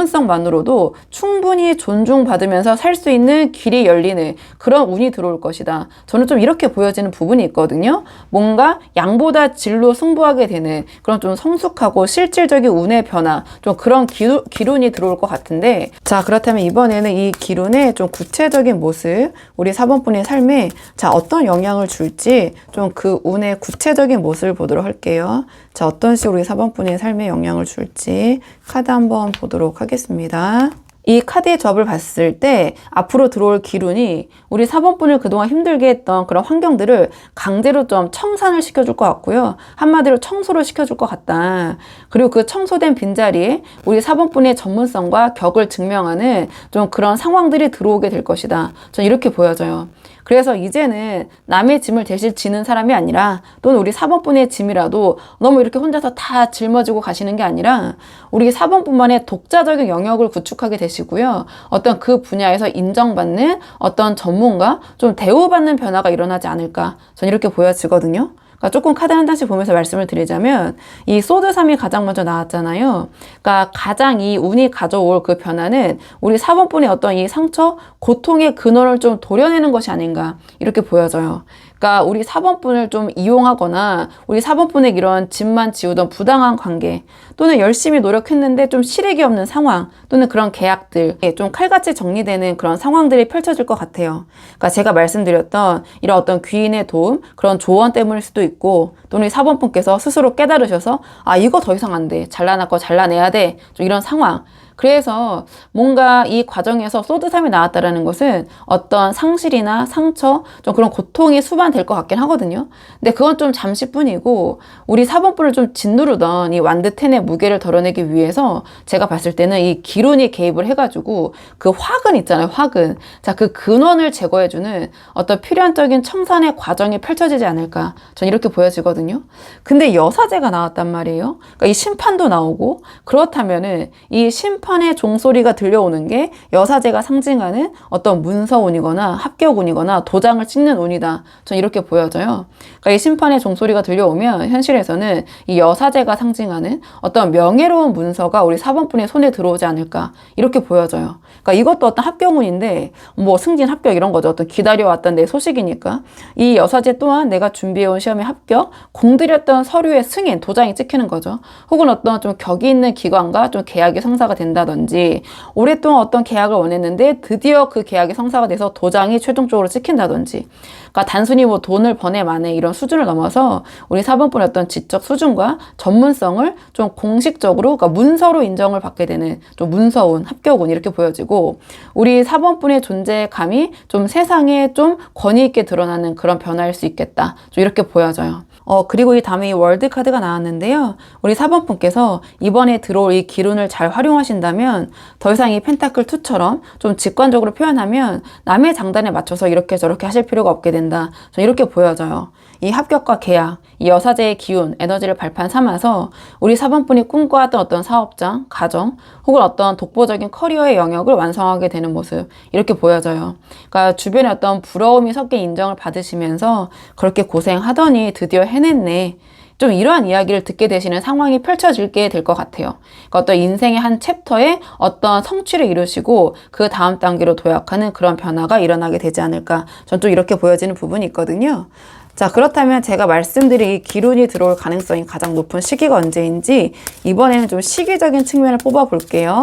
전문성만으로도 충분히 존중받으면서 살 수 있는 길이 열리는 그런 운이 들어올 것이다. 저는 좀 이렇게 보여지는 부분이 있거든요. 뭔가 양보다 질로 승부하게 되는 그런 좀 성숙하고 실질적인 운의 변화, 좀 그런 기운이 들어올 것 같은데 자, 그렇다면 이번에는 이 기운의 좀 구체적인 모습, 우리 4번분의 삶에 자, 어떤 영향을 줄지 좀 그 운의 구체적인 모습을 보도록 할게요. 자, 어떤 식으로 우리 4번분의 삶에 영향을 줄지 카드 한번 보도록 하겠습니다. 이 카드의 조합을 봤을 때 앞으로 들어올 기운이 우리 4번분을 그동안 힘들게 했던 그런 환경들을 강제로 좀 청산을 시켜줄 것 같고요. 한마디로 청소를 시켜줄 것 같다. 그리고 그 청소된 빈자리에 우리 4번분의 전문성과 격을 증명하는 좀 그런 상황들이 들어오게 될 것이다. 전 이렇게 보여져요. 그래서 이제는 남의 짐을 대신 지는 사람이 아니라 또는 우리 4번분의 짐이라도 너무 이렇게 혼자서 다 짊어지고 가시는 게 아니라 우리 4번분만의 독자적인 영역을 구축하게 되시고요. 어떤 그 분야에서 인정받는 어떤 전문가, 좀 대우받는 변화가 일어나지 않을까. 전 이렇게 보여지거든요. 그러니까 조금 카드 한 장씩 보면서 말씀을 드리자면 이 소드 3이 가장 먼저 나왔잖아요. 그러니까 가장 이 운이 가져올 그 변화는 우리 4번분의 어떤 이 상처, 고통의 근원을 좀 도려내는 것이 아닌가 이렇게 보여져요. 그러니까 우리 4번분을 좀 이용하거나 우리 4번분에게 이런 집만 지우던 부당한 관계 또는 열심히 노력했는데 좀 실익이 없는 상황 또는 그런 계약들 좀 칼같이 정리되는 그런 상황들이 펼쳐질 것 같아요. 그러니까 제가 말씀드렸던 이런 어떤 귀인의 도움, 그런 조언 때문일 수도 있고 또는 우리 4번분께서 스스로 깨달으셔서 아 이거 더 이상 안 돼. 잘라낼 거 잘라내야 돼. 좀 이런 상황. 그래서 뭔가 이 과정에서 소드3이 나왔다라는 것은 어떤 상실이나 상처, 좀 그런 고통이 수반될 것 같긴 하거든요. 근데 그건 좀 잠시뿐이고 우리 4번분을 좀 짓누르던 이 완드10의 무게를 덜어내기 위해서 제가 봤을 때는 이 기룬이 개입을 해가지고 그 화근 있잖아요. 화근. 자, 그 근원을 제거해주는 어떤 필연적인 청산의 과정이 펼쳐지지 않을까. 전 이렇게 보여지거든요. 근데 여사제가 나왔단 말이에요. 그러니까 이 심판도 나오고 그렇다면은 이 심판의 종소리가 들려오는 게 여사제가 상징하는 어떤 문서운이거나 합격운이거나 도장을 찍는 운이다. 전 이렇게 보여져요. 그러니까 이 심판의 종소리가 들려오면 현실에서는 이 여사제가 상징하는 어떤 명예로운 문서가 우리 4번분의 손에 들어오지 않을까 이렇게 보여져요. 그러니까 이것도 어떤 합격운인데 뭐 승진 합격 이런 거죠. 어떤 기다려왔던 내 소식이니까 이 여사제 또한 내가 준비해온 시험에 합격, 공들였던 서류의 승인, 도장이 찍히는 거죠. 혹은 어떤 좀 격이 있는 기관과 좀 계약이 성사가 된다든지 오랫동안 어떤 계약을 원했는데 드디어 그 계약이 성사가 돼서 도장이 최종적으로 찍힌다든지 그러니까 단순히 뭐 돈을 버내 마내 이런 수준을 넘어서 우리 4번분의 어떤 지적 수준과 전문성을 좀 공식적으로 그러니까 문서로 인정을 받게 되는 좀 문서운, 합격운 이렇게 보여지고 우리 4번분의 존재감이 좀 세상에 좀 권위 있게 드러나는 그런 변화일 수 있겠다. 좀 이렇게 보여져요. 그리고 이 다음에 이 월드 카드가 나왔는데요. 우리 4번분께서 이번에 들어올 이 기운을 잘 활용하신다면 더 이상 이 펜타클 2처럼 좀 직관적으로 표현하면 남의 장단에 맞춰서 이렇게 저렇게 하실 필요가 없게 된다. 저 이렇게 보여져요. 이 합격과 계약, 이 여사제의 기운, 에너지를 발판 삼아서 우리 4번분이 꿈꿔왔던 어떤 사업장, 가정, 혹은 어떤 독보적인 커리어의 영역을 완성하게 되는 모습 이렇게 보여져요. 그러니까 주변에 어떤 부러움이 섞인 인정을 받으시면서 그렇게 고생하더니 드디어 해냈네. 좀 이러한 이야기를 듣게 되시는 상황이 펼쳐지게 될 것 같아요. 그러니까 어떤 인생의 한 챕터에 어떤 성취를 이루시고 그 다음 단계로 도약하는 그런 변화가 일어나게 되지 않을까. 전 또 이렇게 보여지는 부분이 있거든요. 자, 그렇다면 제가 말씀드린 이 기운이 들어올 가능성이 가장 높은 시기가 언제인지 이번에는 좀 시기적인 측면을 뽑아 볼게요.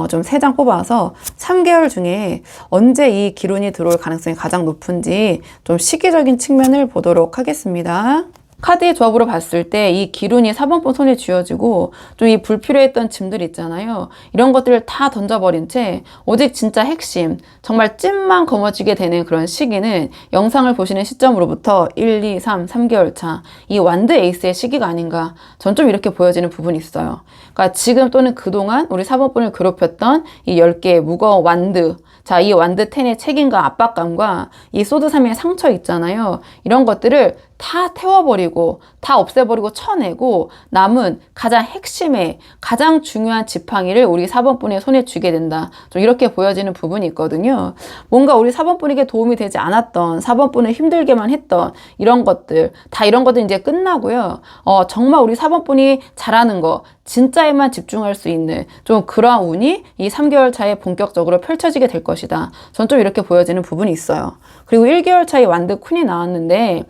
좀 3장 뽑아서 3개월 중에 언제 이 기운이 들어올 가능성이 가장 높은지 좀 시기적인 측면을 보도록 하겠습니다. 카드의 조합으로 봤을 때 이 기운이 4번분 손에 쥐어지고 좀 이 불필요했던 짐들 있잖아요. 이런 것들을 다 던져버린 채 오직 진짜 핵심, 정말 찐만 거머쥐게 되는 그런 시기는 영상을 보시는 시점으로부터 1, 2, 3, 3개월 차 이 완드 에이스의 시기가 아닌가. 전 좀 이렇게 보여지는 부분이 있어요. 그러니까 지금 또는 그동안 우리 4번분을 괴롭혔던 이 10개의 무거운 완드, 자, 이 완드 10의 책임과 압박감과 이 소드 3의 상처 있잖아요. 이런 것들을 다 태워버리고 다 없애버리고 쳐내고 남은 가장 핵심의 가장 중요한 지팡이를 우리 4번분의 손에 쥐게 된다. 좀 이렇게 보여지는 부분이 있거든요. 뭔가 우리 4번분에게 도움이 되지 않았던 4번분을 힘들게만 했던 이런 것들 다 이런 것들 이제 끝나고요. 정말 우리 4번분이 잘하는 거 진짜에만 집중할 수 있는 좀 그러한 운이 이 3개월 차에 본격적으로 펼쳐지게 될 것이다. 전 좀 이렇게 보여지는 부분이 있어요. 그리고 1개월 차에 완드 퀸이 나왔는데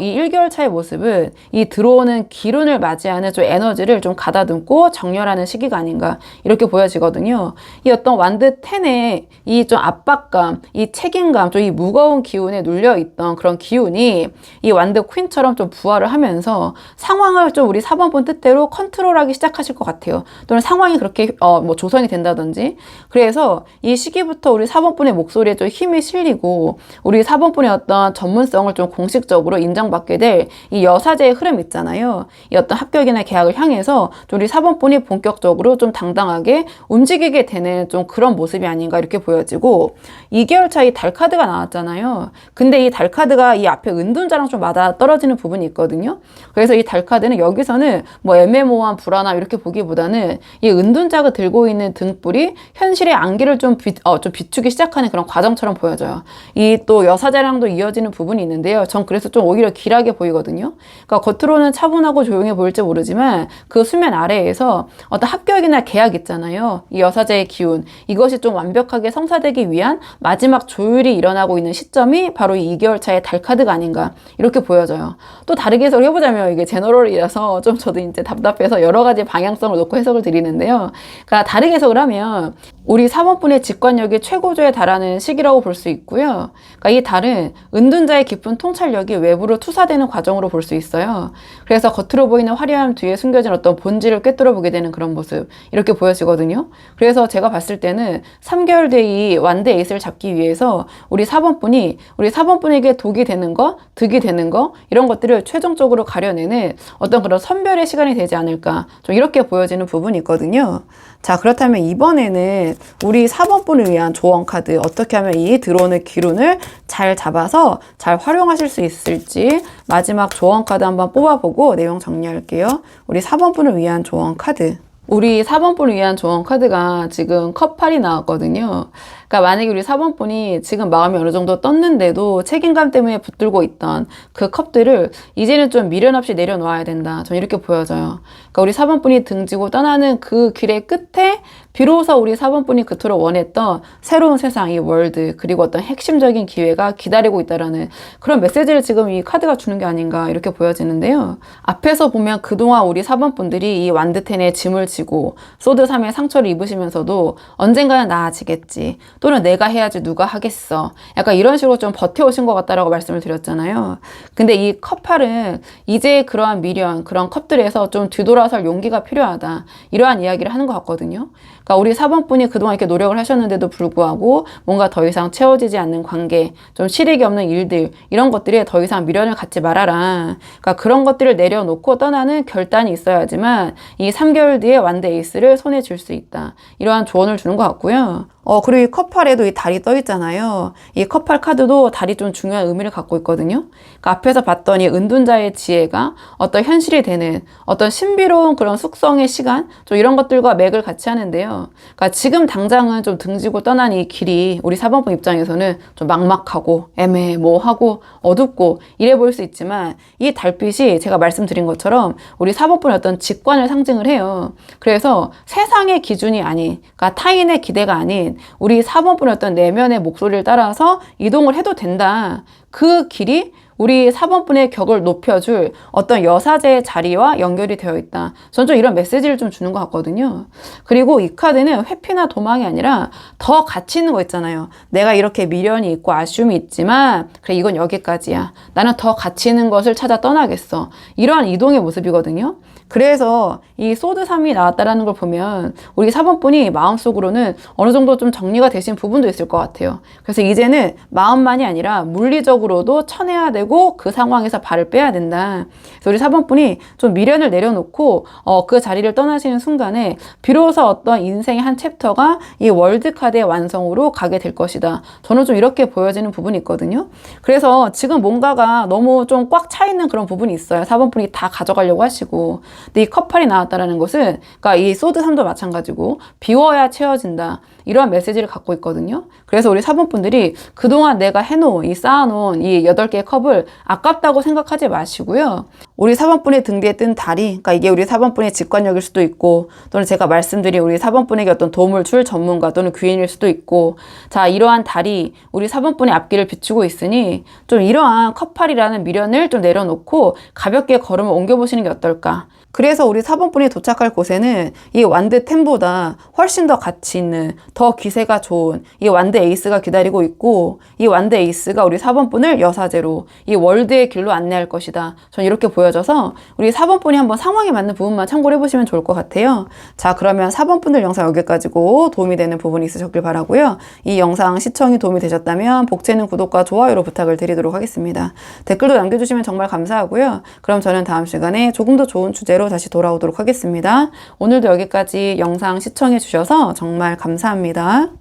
이 1개월 차의 모습은 이 들어오는 기운을 맞이하는 좀 에너지를 좀 가다듬고 정렬하는 시기가 아닌가 이렇게 보여지거든요. 이 어떤 완드 10의 이 좀 압박감, 이 책임감, 좀 이 무거운 기운에 눌려있던 그런 기운이 이 완드 퀸처럼 좀 부활을 하면서 상황을 좀 우리 4번분 뜻대로 컨트롤하기 시작하실 것 같아요. 또는 상황이 그렇게 뭐 조성이 된다든지. 그래서 이 시기부터 우리 4번분의 목소리에 좀 힘이 실리고 우리 4번분의 어떤 전문성을 좀 공식적으로 인정받게 될 이 여사제의 흐름 있잖아요. 이 어떤 합격이나 계약을 향해서 좀 우리 4번분이 본격적으로 좀 당당하게 움직이게 되는 좀 그런 모습이 아닌가 이렇게 보여지고 2개월 차 이 달 카드가 나왔잖아요. 근데 이 달 카드가 이 앞에 은둔자랑 좀 맞아 떨어지는 부분이 있거든요. 그래서 이 달 카드는 여기서는 뭐 애매모호한 불안 불안함 이렇게 보기보다는 이 은둔자가 들고 있는 등불이 현실의 안개를 좀 비추기 시작하는 그런 과정처럼 보여져요. 이 또 여사제랑도 이어지는 부분이 있는데요. 전 그래서 좀 오히려 길하게 보이거든요. 그러니까 겉으로는 차분하고 조용해 보일지 모르지만 그 수면 아래에서 어떤 합격이나 계약 있잖아요. 이 여사제의 기운, 이것이 좀 완벽하게 성사되기 위한 마지막 조율이 일어나고 있는 시점이 바로 이 2개월 차의 달 카드가 아닌가 이렇게 보여져요. 또 다르게 해석을 해보자면 이게 제너럴이라서 좀 저도 이제 답답해서 여러 가지 방향성을 놓고 해석을 드리는데요. 그러니까 다르게 해석을 하면 우리 4번분의 직관력이 최고조에 달하는 시기라고 볼 수 있고요. 그러니까 이 달은 은둔자의 깊은 통찰력이 외부로 투사되는 과정으로 볼 수 있어요. 그래서 겉으로 보이는 화려함 뒤에 숨겨진 어떤 본질을 꿰뚫어 보게 되는 그런 모습 이렇게 보여지거든요. 그래서 제가 봤을 때는 3개월 뒤에 이 완대 에이스를 잡기 위해서 우리 4번분에게 독이 되는 거, 득이 되는 거 이런 것들을 최종적으로 가려내는 어떤 그런 선별의 시간이 되지 않을까 좀 이렇게 보여지는 부분이 있거든요. 자, 그렇다면 이번에는 우리 4번분을 위한 조언 카드 어떻게 하면 이 들어오는 기운을 잘 잡아서 잘 활용하실 수 있을지 마지막 조언 카드 한번 뽑아보고 내용 정리할게요. 우리 4번분을 위한 조언 카드. 우리 4번분을 위한 조언 카드가 지금 컵8이 나왔거든요. 그러니까 만약에 우리 4번분이 지금 마음이 어느 정도 떴는데도 책임감 때문에 붙들고 있던 그 컵들을 이제는 좀 미련 없이 내려놓아야 된다. 저는 이렇게 보여져요. 그러니까 우리 4번분이 등지고 떠나는 그 길의 끝에 비로소 우리 4번분이 그토록 원했던 새로운 세상, 이 월드, 그리고 어떤 핵심적인 기회가 기다리고 있다라는 그런 메시지를 지금 이 카드가 주는 게 아닌가 이렇게 보여지는데요. 앞에서 보면 그동안 우리 4번분들이 이 완드텐에 짐을 지고 소드 3의 상처를 입으시면서도 언젠가는 나아지겠지. 또는 내가 해야지 누가 하겠어. 약간 이런 식으로 좀 버텨오신 것 같다라고 말씀을 드렸잖아요. 근데 이 컵8은 이제 그러한 미련, 그런 컵들에서 좀 뒤돌아설 용기가 필요하다. 이러한 이야기를 하는 것 같거든요. 그러니까 우리 4번분이 그동안 이렇게 노력을 하셨는데도 불구하고 뭔가 더 이상 채워지지 않는 관계, 좀 실익이 없는 일들, 이런 것들에 더 이상 미련을 갖지 말아라. 그러니까 그런 것들을 내려놓고 떠나는 결단이 있어야지만 이 3개월 뒤에 완드 에이스를 손에 쥘 수 있다. 이러한 조언을 주는 것 같고요. 그리고 이 컵8에도 이 달이 떠 있잖아요. 이 컵8 카드도 달이 좀 중요한 의미를 갖고 있거든요. 그러니까 앞에서 봤더니 은둔자의 지혜가 어떤 현실이 되는 어떤 신비로운 그런 숙성의 시간, 좀 이런 것들과 맥을 같이 하는데요. 그러니까 지금 당장은 좀 등지고 떠난 이 길이 우리 4번분 입장에서는 좀 막막하고 애매모호하고 어둡고 이래 보일 수 있지만 이 달빛이 제가 말씀드린 것처럼 우리 4번분의 어떤 직관을 상징을 해요. 그래서 세상의 기준이 아닌, 그러니까 타인의 기대가 아닌 우리 4번분의 어떤 내면의 목소리를 따라서 이동을 해도 된다. 그 길이 우리 4번분의 격을 높여줄 어떤 여사제의 자리와 연결이 되어 있다. 저는 좀 이런 메시지를 좀 주는 것 같거든요. 그리고 이 카드는 회피나 도망이 아니라 더 가치 있는 거 있잖아요. 내가 이렇게 미련이 있고 아쉬움이 있지만 그래 이건 여기까지야. 나는 더 가치 있는 것을 찾아 떠나겠어. 이러한 이동의 모습이거든요. 그래서 이 소드 3이 나왔다라는 걸 보면 우리 4번분이 마음속으로는 어느 정도 좀 정리가 되신 부분도 있을 것 같아요. 그래서 이제는 마음만이 아니라 물리적으로도 쳐내야 되고 그 상황에서 발을 빼야 된다. 그래서 우리 4번분이 좀 미련을 내려놓고 그 자리를 떠나시는 순간에 비로소 어떤 인생의 한 챕터가 이 월드카드의 완성으로 가게 될 것이다. 저는 좀 이렇게 보여지는 부분이 있거든요. 그래서 지금 뭔가가 너무 좀 꽉 차 있는 그런 부분이 있어요. 4번분이 다 가져가려고 하시고. 근데 이 컵8이 나왔다라는 것은 그러니까 이 소드 3도 마찬가지고 비워야 채워진다. 이러한 메시지를 갖고 있거든요. 그래서 우리 4번분들이 그동안 내가 이 쌓아놓은 이 8개의 컵을 아깝다고 생각하지 마시고요. 우리 4번분의 등 뒤에 뜬 달이, 그러니까 이게 우리 4번분의 직관력일 수도 있고, 또는 제가 말씀드린 우리 4번분에게 어떤 도움을 줄 전문가 또는 귀인일 수도 있고, 자, 이러한 달이 우리 4번분의 앞길을 비추고 있으니, 좀 이러한 컵8이라는 미련을 좀 내려놓고 가볍게 걸음을 옮겨보시는 게 어떨까? 그래서 우리 4번분이 도착할 곳에는 이 완드 10보다 훨씬 더 가치 있는, 더 기세가 좋은 이 완드 에이스가 기다리고 있고, 이 완드 에이스가 우리 4번분을 여사제로 이 월드의 길로 안내할 것이다. 전 이렇게 보여져서 우리 4번분이 한번 상황에 맞는 부분만 참고를 해보시면 좋을 것 같아요. 자, 그러면 4번분들 영상 여기까지고 도움이 되는 부분이 있으셨길 바라고요. 이 영상 시청이 도움이 되셨다면 복채는 구독과 좋아요로 부탁을 드리도록 하겠습니다. 댓글도 남겨주시면 정말 감사하고요. 그럼 저는 다음 시간에 조금 더 좋은 주제로 다시 돌아오도록 하겠습니다. 오늘도 여기까지 영상 시청해 주셔서 정말 감사합니다.